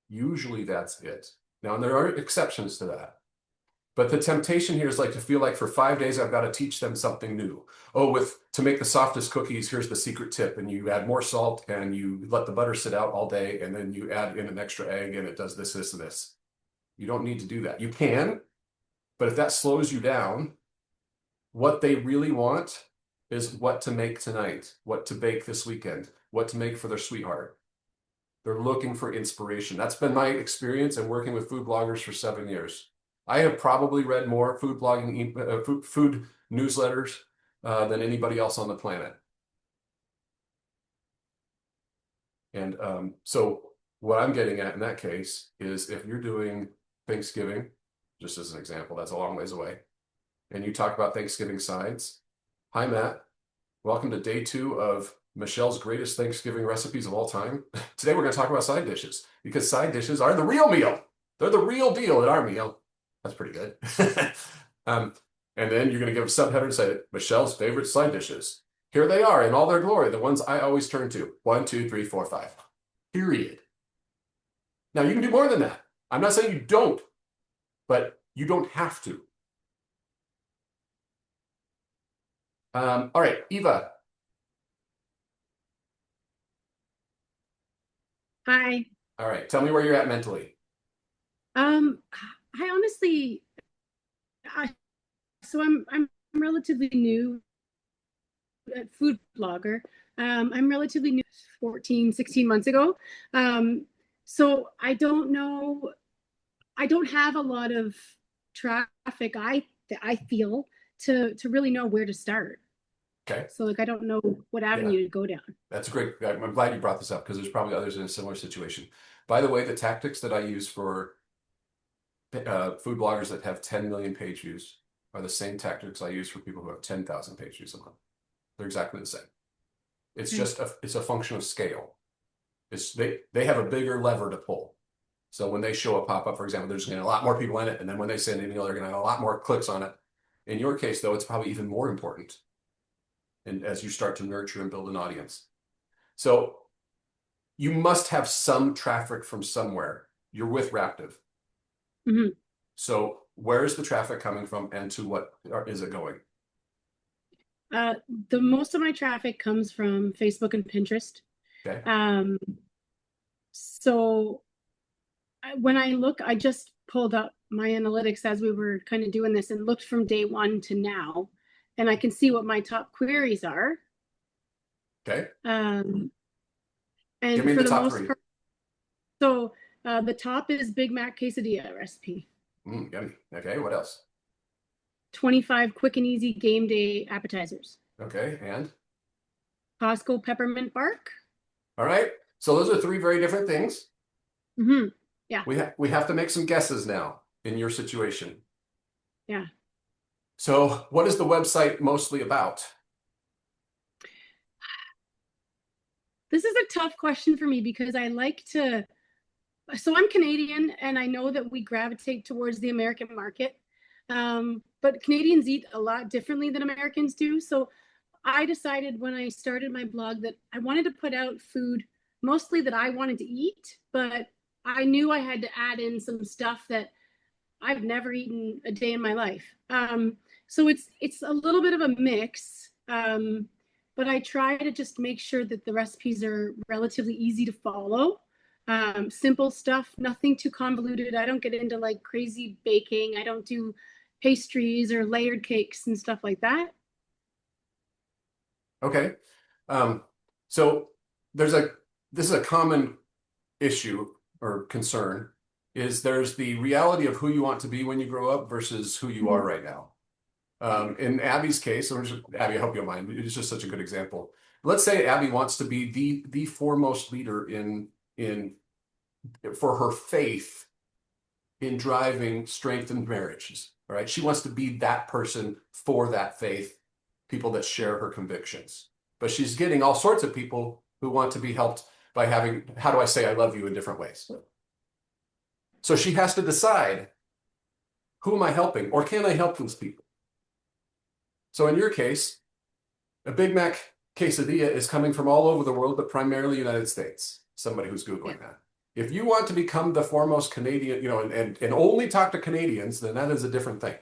Usually that's it. Now, and there are exceptions to that. But the temptation here is like to feel like for 5 days, I've got to teach them something new. Oh, to make the softest cookies, here's the secret tip. And you add more salt and you let the butter sit out all day. And then you add in an extra egg and it does this, this, and this. You don't need to do that. You can, but if that slows you down, what they really want is what to make tonight, what to bake this weekend, what to make for their sweetheart. They're looking for inspiration. That's been my experience in working with food bloggers for 7 years. I have probably read more food blogging, food newsletters than anybody else on the planet. And so what I'm getting at in that case is if you're doing Thanksgiving, just as an example, that's a long ways away, and you talk about Thanksgiving sides. Hi, Matt. Welcome to day 2 of Michelle's greatest Thanksgiving recipes of all time. Today we're going to talk about side dishes because side dishes are the real meal. They're the real deal at our meal. That's pretty good. And then you're going to give a subheader and say Michelle's favorite side dishes. Here they are in all their glory, the ones I always turn to. 1, 2, 3, 4, 5. Period. Now you can do more than that. I'm not saying you don't, but you don't have to. All right, Eva. Hi. All right, tell me where you're at mentally. I honestly, so I'm relatively new at food blogger. I'm relatively new 14, 16 months ago. So I don't know, I don't have a lot of traffic, I feel, to really know where to start. Okay. So like I don't know what avenue to go down. That's great. I'm glad you brought this up because there's probably others in a similar situation. By the way, the tactics that I use for food bloggers that have 10 million page views are the same tactics I use for people who have 10,000 page views a month. They're exactly the same. It's just it's a function of scale. They have a bigger lever to pull. So when they show a pop-up, for example, there's going to be a lot more people in it. And then when they send an email, they're going to have a lot more clicks on it. In your case, though, it's probably even more important. And as you start to nurture and build an audience. So you must have some traffic from somewhere. You're with Raptive. Mm-hmm. So where is the traffic coming from and to what is it going? The most of my traffic comes from Facebook and Pinterest. Okay. So when I look, I just pulled up my analytics as we were kind of doing this and looked from day 1 to now, and I can see what my top queries are. Okay. And give me for the the top most 3. part, so the top is Big Mac quesadilla recipe. Yummy. Okay. What else? 25 quick and easy game day appetizers. Okay. And? Costco peppermint bark. All right. So those are 3 very different things. Mm-hmm. Yeah. We have to make some guesses now in your situation. Yeah. So what is the website mostly about? This is a tough question for me because I like to, so I'm Canadian and I know that we gravitate towards the American market. But Canadians eat a lot differently than Americans do. So I decided when I started my blog that I wanted to put out food mostly that I wanted to eat, but I knew I had to add in some stuff that I've never eaten a day in my life. So it's a little bit of a mix, but I try to just make sure that the recipes are relatively easy to follow. simple stuff, nothing too convoluted. I don't get into like crazy baking. I don't do pastries or layered cakes and stuff like that. Okay. So this is a common issue or concern, is there's the reality of who you want to be when you grow up versus who you are right now. In Abby's case, Abby, I hope you don't mind, it's just such a good example. Let's say Abby wants to be the foremost leader in for her faith in driving strengthened marriages. All right. She wants to be that person for that faith, people that share her convictions. But she's getting all sorts of people who want to be helped by having, how do I say I love you in different ways? So she has to decide, who am I helping, or can I help these people? So in your case, a Big Mac quesadilla is coming from all over the world, but primarily United States. Somebody who's Googling that. If you want to become the foremost Canadian, and only talk to Canadians, then that is a different thing.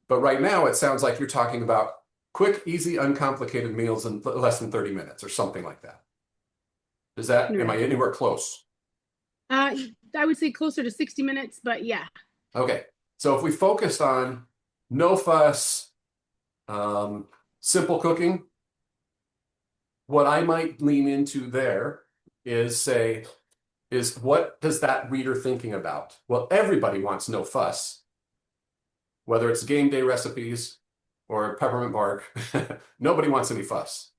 But right now, it sounds like you're talking about quick, easy, uncomplicated meals in less than 30 minutes or something like that. Am I anywhere close? I would say closer to 60 minutes, but yeah. Okay. So if we focused on no fuss, simple cooking, what I might lean into there is what does that reader thinking about? Well, everybody wants no fuss, whether it's game day recipes or peppermint bark. Nobody wants any fuss.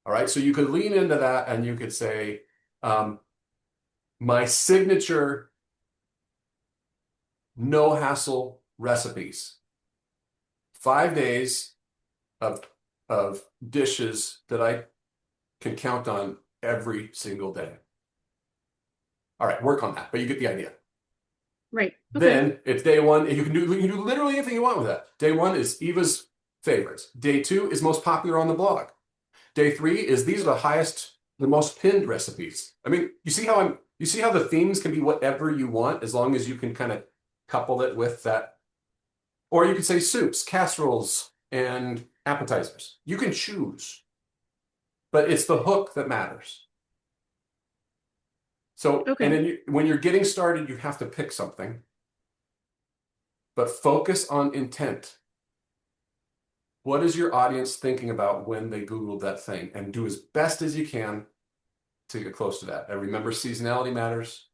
All right. So you could lean into that and you could say, my signature no hassle recipes, 5 days of dishes that I can count on every single day. All right, work on that, but you get the idea. Right. Okay. Then it's day one. You can do literally anything you want with that. Day one is Eva's favorites. Day two is most popular on the blog. Day three is these are the most pinned recipes. I mean, you see how the themes can be whatever you want as long as you can kind of couple it with that. Or you could say soups, casseroles, and appetizers. You can choose, but it's the hook that matters. So, Okay. and then when you're getting started, you have to pick something, but focus on intent. What is your audience thinking about when they Googled that thing? And do as best as you can to get close to that. And remember, seasonality matters.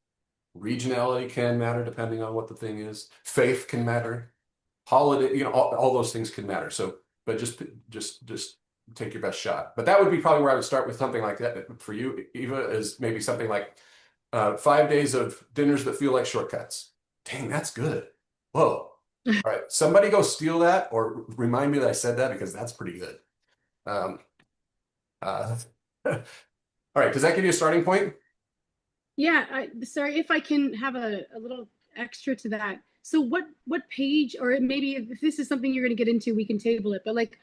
Regionality can matter depending on what the thing is. Faith can matter. Holiday, all those things can matter. So, but just take your best shot. But that would be probably where I would start with something like that. For you, Eva, is maybe something like 5 days of dinners that feel like shortcuts. Dang, that's good. Whoa. All right. Somebody go steal that or remind me that I said that because that's pretty good. All right. Does that give you a starting point? Yeah. Sorry if I can have a little extra to that. So what page, or maybe if this is something you're going to get into, we can table it. But like,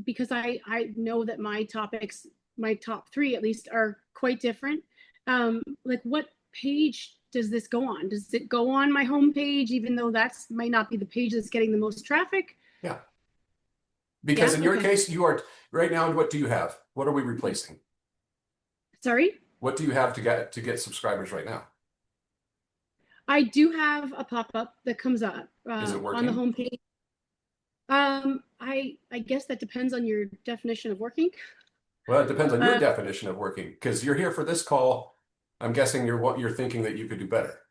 because I know that my topics, my top three at least, are quite different. Like what page does this go on? Does it go on my homepage, even though that's might not be the page that's getting the most traffic? Yeah. Because in your Okay. case, you are right now, what do you have? What are we replacing? Sorry? What do you have to get subscribers right now? I do have a pop-up that comes up Is it on the working? homepage. I guess that depends on your definition of working. Well, it depends on your Uh, definition of working, because you're here for this call. I'm guessing you're thinking that you could do better.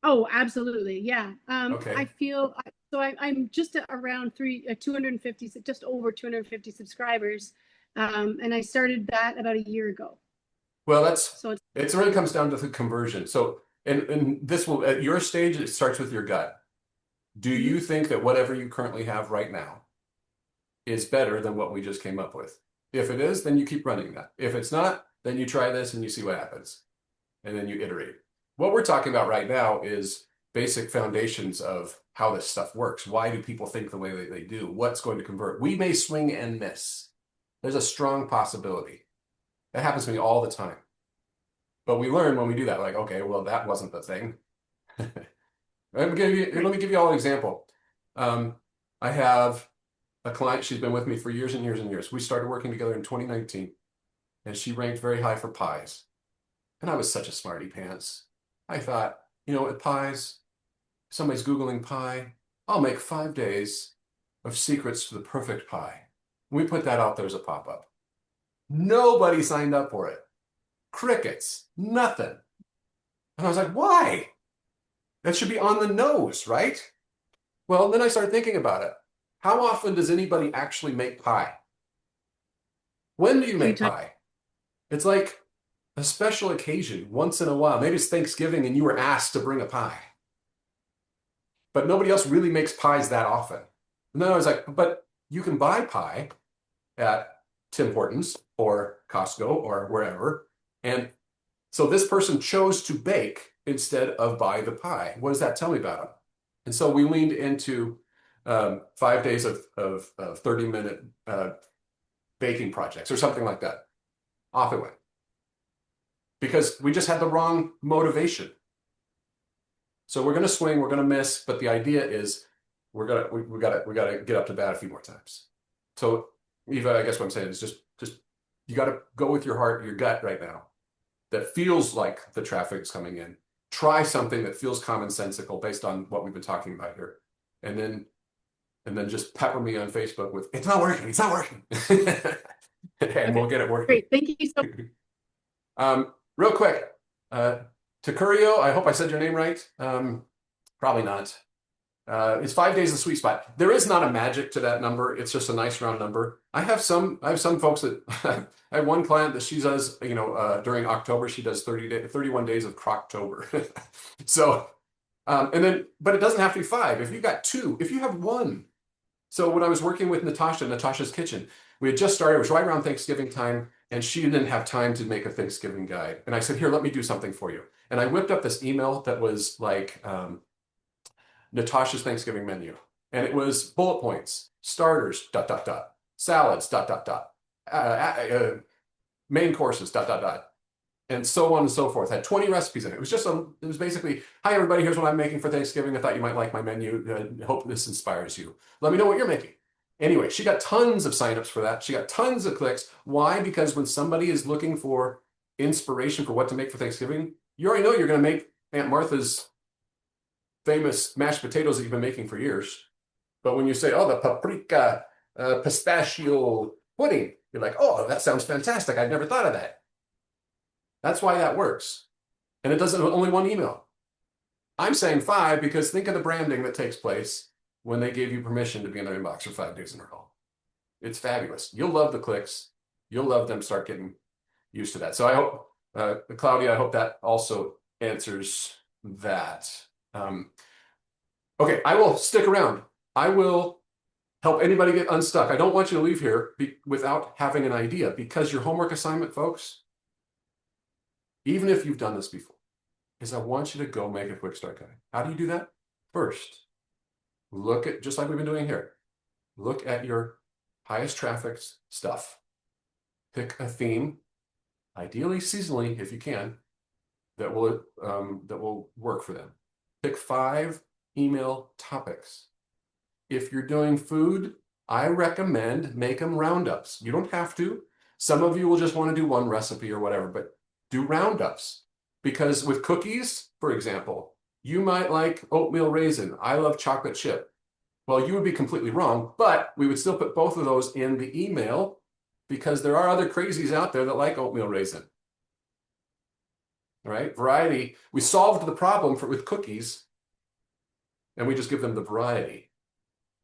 Oh, absolutely. Yeah. Okay. I feel so. I'm just around 250, just over 250 subscribers, and I started that about a year ago. Well, So it's it really comes down to the conversion. So, and this will, at your stage, it starts with your gut. Do you think that whatever you currently have right now is better than what we just came up with? If it is, then you keep running that. If it's not, then you try this and you see what happens. And then you iterate. What we're talking about right now is basic foundations of how this stuff works. Why do people think the way they do? What's going to convert? We may swing and miss. There's a strong possibility. That happens to me all the time. But we learn when we do that, like, okay, well, that wasn't the thing. Let me give you all an example. I have a client, she's been with me for years and years and years. We started working together in 2019, and she ranked very high for pies. And I was such a smarty pants. I thought, you know, at pies, somebody's Googling pie. I'll make 5 days of secrets to the perfect pie. We put that out there as a pop-up. Nobody signed up for it. Crickets, nothing. And I was like, why? That should be on the nose, right? Well, then I started thinking about it. How often does anybody actually make pie? When do you make pie? It's like a special occasion once in a while. Maybe it's Thanksgiving and you were asked to bring a pie. But nobody else really makes pies that often. And then I was like, but you can buy pie at Tim Hortons or Costco or wherever. And so this person chose to bake instead of buy the pie. What does that tell me about them? And so we leaned into 5 days of 30-minute baking projects or something like that. Off it went. Because we just had the wrong motivation. So we're going to swing, we're going to miss, but the idea is we gotta get up to bat a few more times. So Eva, I guess what I'm saying is just you got to go with your heart, your gut right now. That feels like the traffic is coming in. Try something that feels commonsensical based on what we've been talking about here, and then just pepper me on Facebook with it's not working, and we'll get it working. Great, thank you so much. Real quick, Takurio, I hope I said your name right. Probably not. It's 5 days of sweet spot. There is not a magic to that number. It's just a nice round number. I have some folks that I have one client that she does, during October, she does 31 days of Croctober. So, but it doesn't have to be 5. If you got 2, if you have 1. So when I was working with Natasha's Kitchen, we had just started, it was right around Thanksgiving time, and she didn't have time to make a Thanksgiving guide. And I said, here, let me do something for you. And I whipped up this email that was like, Natasha's Thanksgiving menu. And it was bullet points, starters, ... salads, ... main courses, ... and so on and so forth. Had 20 recipes in it. It was basically, hi everybody, here's what I'm making for Thanksgiving. I thought you might like my menu. Hope this inspires you. Let me know what you're making. Anyway, she got tons of signups for that. She got tons of clicks. Why? Because when somebody is looking for inspiration for what to make for Thanksgiving, you already know you're going to make Aunt Martha's famous mashed potatoes that you've been making for years. But when you say, oh, the paprika pistachio pudding, you're like, oh, that sounds fantastic. I've never thought of that. That's why that works. And it doesn't only one email. I'm saying 5 because think of the branding that takes place when they gave you permission to be in their inbox for 5 days in a row. It's fabulous. You'll love the clicks. You'll love them start getting used to that. So I hope, Claudia, I hope that also answers that. Okay, I will stick around. I will help anybody get unstuck. I don't want you to leave here without having an idea, because your homework assignment, folks, even if you've done this before, is I want you to go make a quick start guide. How do you do that? First, look at, just like we've been doing here, look at your highest traffic stuff. Pick a theme, ideally seasonally if you can, that will work for them. Pick 5 email topics. If you're doing food, I recommend make them roundups. You don't have to. Some of you will just want to do one recipe or whatever, but do roundups. Because with cookies, for example, you might like oatmeal raisin. I love chocolate chip. Well, you would be completely wrong, but we would still put both of those in the email because there are other crazies out there that like oatmeal raisin. All right, variety. We solved the problem with cookies, and we just give them the variety.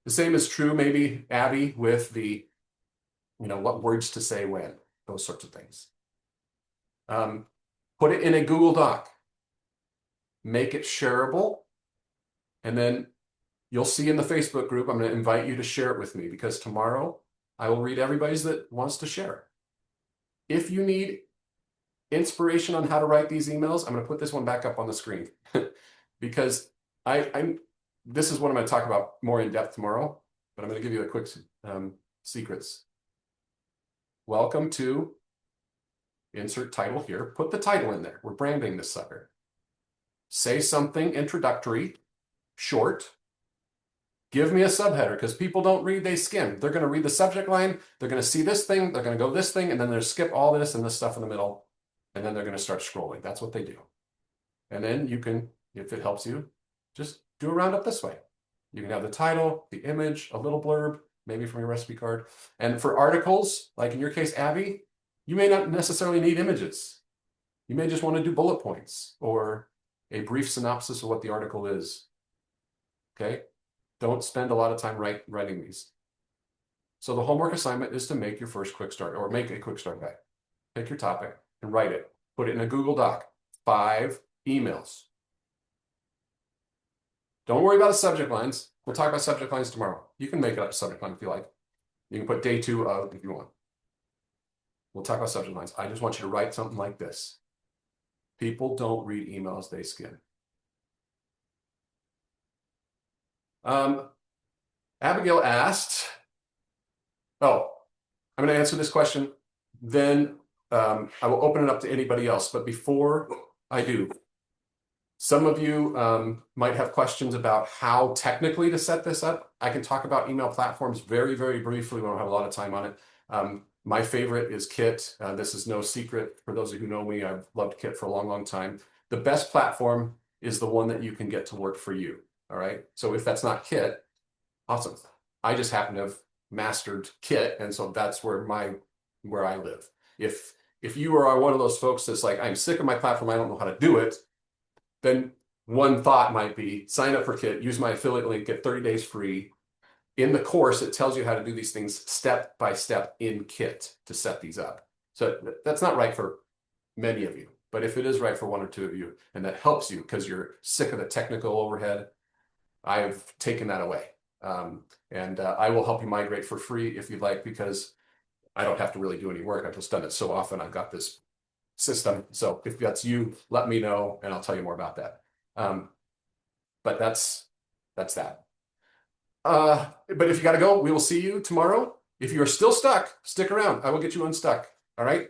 The same is true, maybe, Abby, with the, what words to say when, those sorts of things. Put it in a Google Doc. Make it shareable. And then you'll see in the Facebook group, I'm going to invite you to share it with me, because tomorrow I will read everybody's that wants to share. If you need inspiration on how to write these emails, I'm going to put this one back up on the screen because this is what I'm going to talk about more in depth tomorrow, but I'm going to give you a quick secrets. Welcome to insert title here. Put the title in there. We're branding this sucker. Say something introductory, short. Give me a subheader, because people don't read, they skim. They're going to read the subject line. They're going to see this thing. They're going to go this thing, and then they'll skip all this and this stuff in the middle. and then they're going to start scrolling. That's what they do. And then you can, if it helps you, just do a roundup this way. You can have the title, the image, a little blurb, maybe from your recipe card. And for articles, like in your case, Abby, you may not necessarily need images. You may just want to do bullet points or a brief synopsis of what the article is. Okay? Don't spend a lot of time writing these. So the homework assignment is to make your first quick start or make a quick start guide. Pick your topic and write it. Put it in a Google Doc. 5 emails. Don't worry about the subject lines. We'll talk about subject lines tomorrow. You can make it up a subject line if you like. You can put day 2 of if you want. We'll talk about subject lines. I just want you to write something like this. People don't read emails, they skim. Abigail asked, oh, I'm going to answer this question. Then I will open it up to anybody else. But before I do, some of you might have questions about how technically to set this up. I can talk about email platforms very, very briefly. We don't have a lot of time on it. My favorite is Kit. This is no secret. For those of you who know me, I've loved Kit for a long, long time. The best platform is the one that you can get to work for you. All right. So if that's not Kit, awesome. I just happen to have mastered Kit, and so that's where I live. If you are one of those folks that's like, I'm sick of my platform, I don't know how to do it, then one thought might be sign up for Kit, use my affiliate link, get 30 days free. In the course, it tells you how to do these things step by step in Kit to set these up. So that's not right for many of you, but if it is right for 1 or 2 of you, and that helps you because you're sick of the technical overhead, I've taken that away. I will help you migrate for free if you'd like, because I don't have to really do any work. I've just done it so often. I've got this system. So if that's you, let me know and I'll tell you more about that. But that's that. But if you got to go, we will see you tomorrow. If you're still stuck, stick around. I will get you unstuck. All right.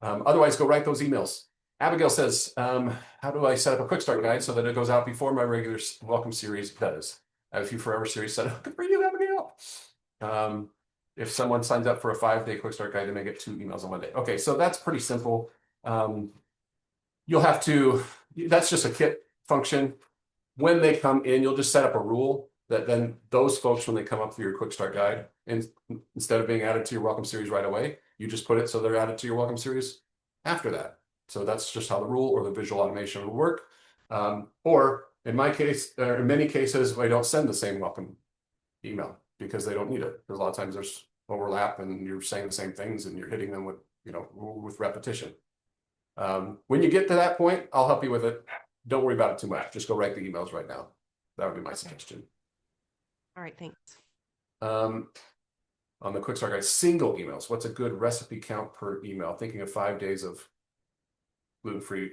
Otherwise, go write those emails. Abigail says, how do I set up a quick start guide so that it goes out before my regular welcome series does? I have a few forever series set up for you, Abigail. If someone signs up for a 5-day quick start guide, they may get 2 emails on one day. Okay, so that's pretty simple. You'll have to, that's just a Kit function. When they come in, you'll just set up a rule that then those folks, when they come up for your quick start guide, and instead of being added to your welcome series right away, you just put it so they're added to your welcome series after that. So that's just how the rule or the visual automation will work. Or in my case, or in many cases, I don't send the same welcome email because they don't need it. Because a lot of times there's overlap and you're saying the same things and you're hitting them with, with repetition. When you get to that point, I'll help you with it. Don't worry about it too much. Just go write the emails right now. That would be my suggestion. All right, thanks. On the quick start guide, single emails. What's a good recipe count per email? Thinking of 5 days of gluten-free.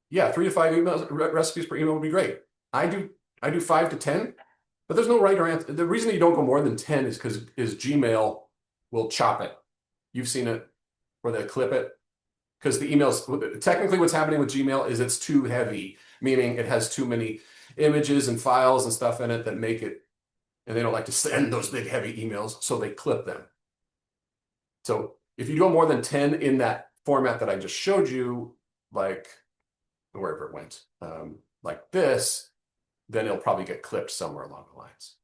Yeah, 3 to 5 emails recipes per email would be great. I do 5 to 10, but there's no right or answer. The reason that you don't go more than 10 is because Gmail will chop it. You've seen it where they clip it. Because the emails, technically what's happening with Gmail is it's too heavy, meaning it has too many images and files and stuff in it that make it, and they don't like to send those big heavy emails, so they clip them. So if you go more than 10 in that format that I just showed you, like wherever it went, like this, then it'll probably get clipped somewhere along the lines.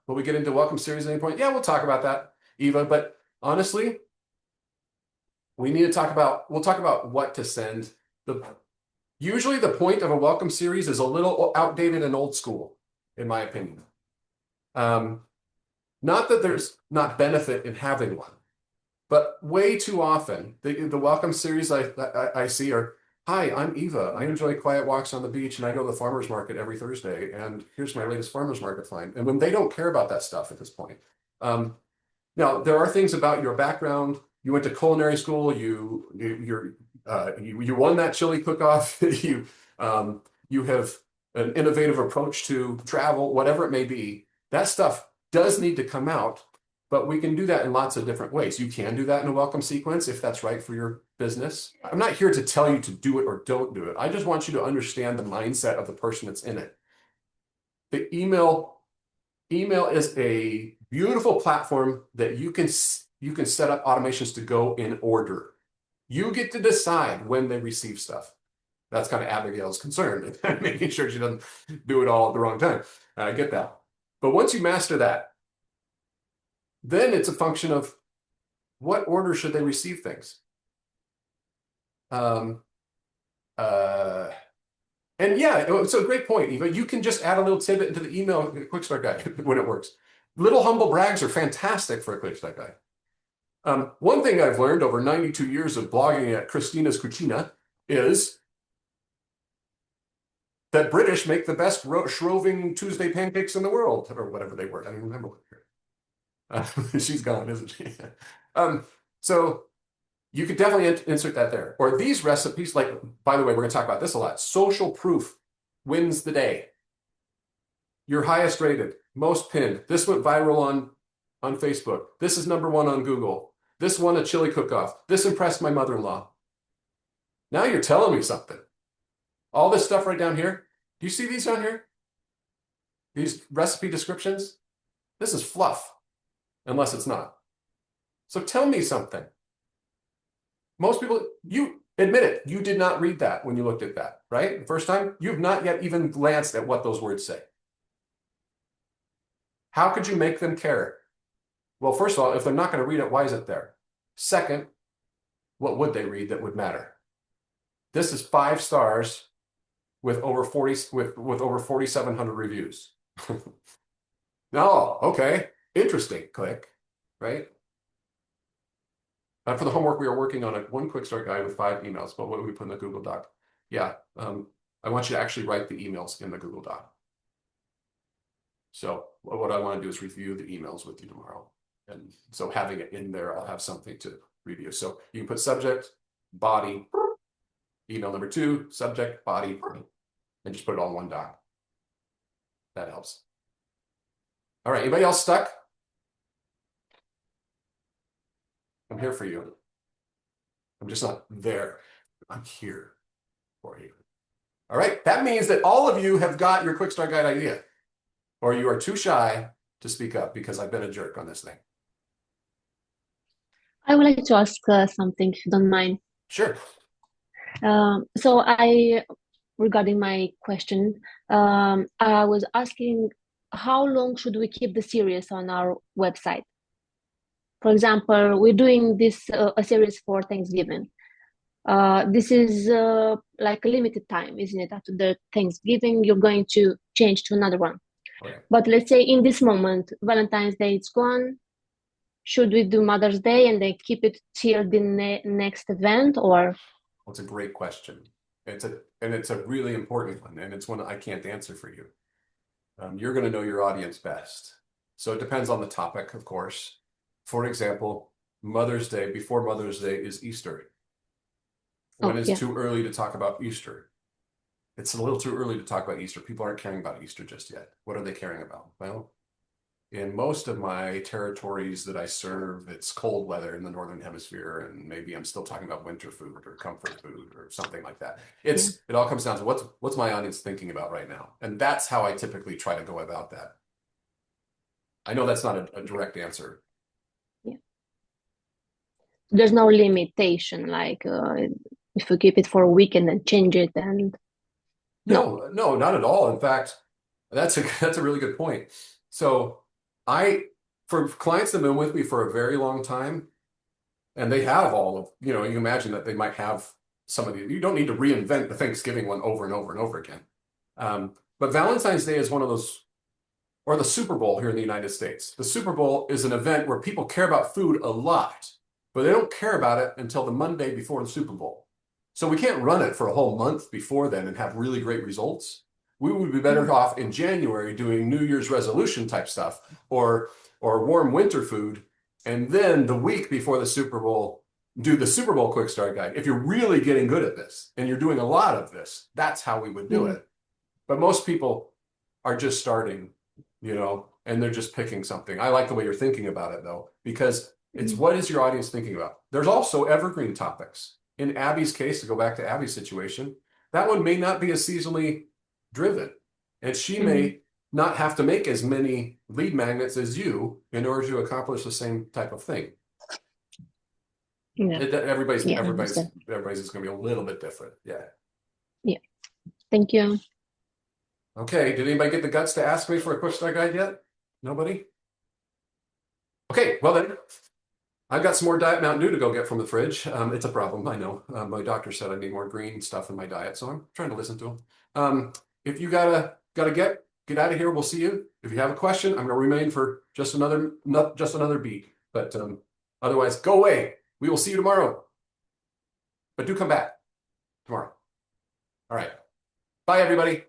Will we get into welcome series at any point? Yeah, we'll talk about that, Eva, but honestly, we'll talk about what to send. Usually the point of a welcome series is a little outdated and old school, in my opinion. Not that there's not benefit in having one, but way too often, the welcome series I see are, hi, I'm Eva. I enjoy quiet walks on the beach and I go to the farmer's market every Thursday. And here's my latest farmer's market find. And when they don't care about that stuff at this point. Now, there are things about your background. You went to culinary school. You won that chili cook-off. You have an innovative approach to travel, whatever it may be. That stuff does need to come out, but we can do that in lots of different ways. You can do that in a welcome sequence if that's right for your business. I'm not here to tell you to do it or don't do it. I just want you to understand the mindset of the person that's in it. The email is a beautiful platform that you you can set up automations to go in order. You get to decide when they receive stuff. That's kind of Abigail's concern, making sure she doesn't do it all at the wrong time. I get that. But once you master that, then it's a function of what order should they receive things. And yeah, it's a great point, Eva. You can just add a little tidbit into the email quick start guide when it works. Little humble brags are fantastic for a quick start guide. One thing I've learned over 92 years of blogging at Christina's Cucina is that British make the best Shroving Tuesday pancakes in the world, or whatever they were. I don't remember what she's gone, isn't she? So you could definitely insert that there. Or these recipes, like, by the way, we're going to talk about this a lot. Social proof wins the day. Your highest rated, most pinned. This went viral on Facebook. This is #1 on Google. This won a chili cook-off. This impressed my mother-in-law. Now you're telling me something. All this stuff right down here. Do you see these down here? These recipe descriptions? This is fluff, unless it's not. So tell me something. Most people, you admit it, you did not read that when you looked at that, right? The first time, you've not yet even glanced at what those words say. How could you make them care? Well, first of all, if they're not going to read it, why is it there? Second, what would they read that would matter? This is 5 stars with over 4,700 reviews. Oh, okay, interesting. Click, right? For the homework, we are working on one quick start guide with 5 emails, but what do we put in the Google Doc? Yeah, I want you to actually write the emails in the Google Doc. So what I want to do is review the emails with you tomorrow. And so having it in there, I'll have something to review. So you can put subject, body, email number 2, subject, body, and just put it all in one doc. That helps. All right, anybody else stuck? I'm here for you. I'm just not there. I'm here for you. All right, that means that all of you have got your quick start guide idea, or you are too shy to speak up because I've been a jerk on this thing. I would like to ask something, if you don't mind. Sure. Regarding my question, I was asking, how long should we keep the series on our website? For example, we're doing this a series for Thanksgiving. This is like a limited time, isn't it? After the Thanksgiving, you're going to change to another one. Okay. But let's say in this moment, Valentine's Day is gone. Should we do Mother's Day and then keep it till the next event, or? Well, it's a great question. It's a really important one, and it's one I can't answer for you. You're going to know your audience best. So it depends on the topic, of course. For example, Mother's Day, before Mother's Day is Easter. When is too early to talk about Easter? It's a little too early to talk about Easter. People aren't caring about Easter just yet. What are they caring about? Well, in most of my territories that I serve, it's cold weather in the Northern Hemisphere, and maybe I'm still talking about winter food or comfort food or something like that. It all comes down to what's my audience thinking about right now? And that's how I typically try to go about that. I know that's not a direct answer. Yeah. There's no limitation, like if you keep it for a week and then change it, and No, not at all. In fact, that's a really good point. So for clients that have been with me for a very long time, and they have all of, you imagine that they might have some of these. You don't need to reinvent the Thanksgiving one over and over and over again. But Valentine's Day is one of those, or the Super Bowl here in the United States. The Super Bowl is an event where people care about food a lot, but they don't care about it until the Monday before the Super Bowl. So we can't run it for a whole month before then and have really great results. We would be better off in January doing New Year's resolution type stuff or warm winter food. And then the week before the Super Bowl, do the Super Bowl quick start guide. If you're really getting good at this and you're doing a lot of this, that's how we would do it. But most people are just starting, and they're just picking something. I like the way you're thinking about it though, because it's what is your audience thinking about? There's also evergreen topics. In Abby's case, to go back to Abby's situation, that one may not be as seasonally driven, and she may not have to make as many lead magnets as you in order to accomplish the same type of thing. Yeah. Everybody's Yeah, I everybody's understand. everybody's is going to be a little bit different. Yeah. Thank you. Okay. Did anybody get the guts to ask me for a quick start guide yet? Nobody? Okay. Well then, I've got some more Diet Mountain Dew to go get from the fridge. It's a problem, I know. My doctor said I need more green stuff in my diet, so I'm trying to listen to him. If you gotta get out of here, we'll see you. If you have a question, I'm gonna remain for just another beat. But otherwise, go away. We will see you tomorrow. But do come back tomorrow. All right. Bye, everybody.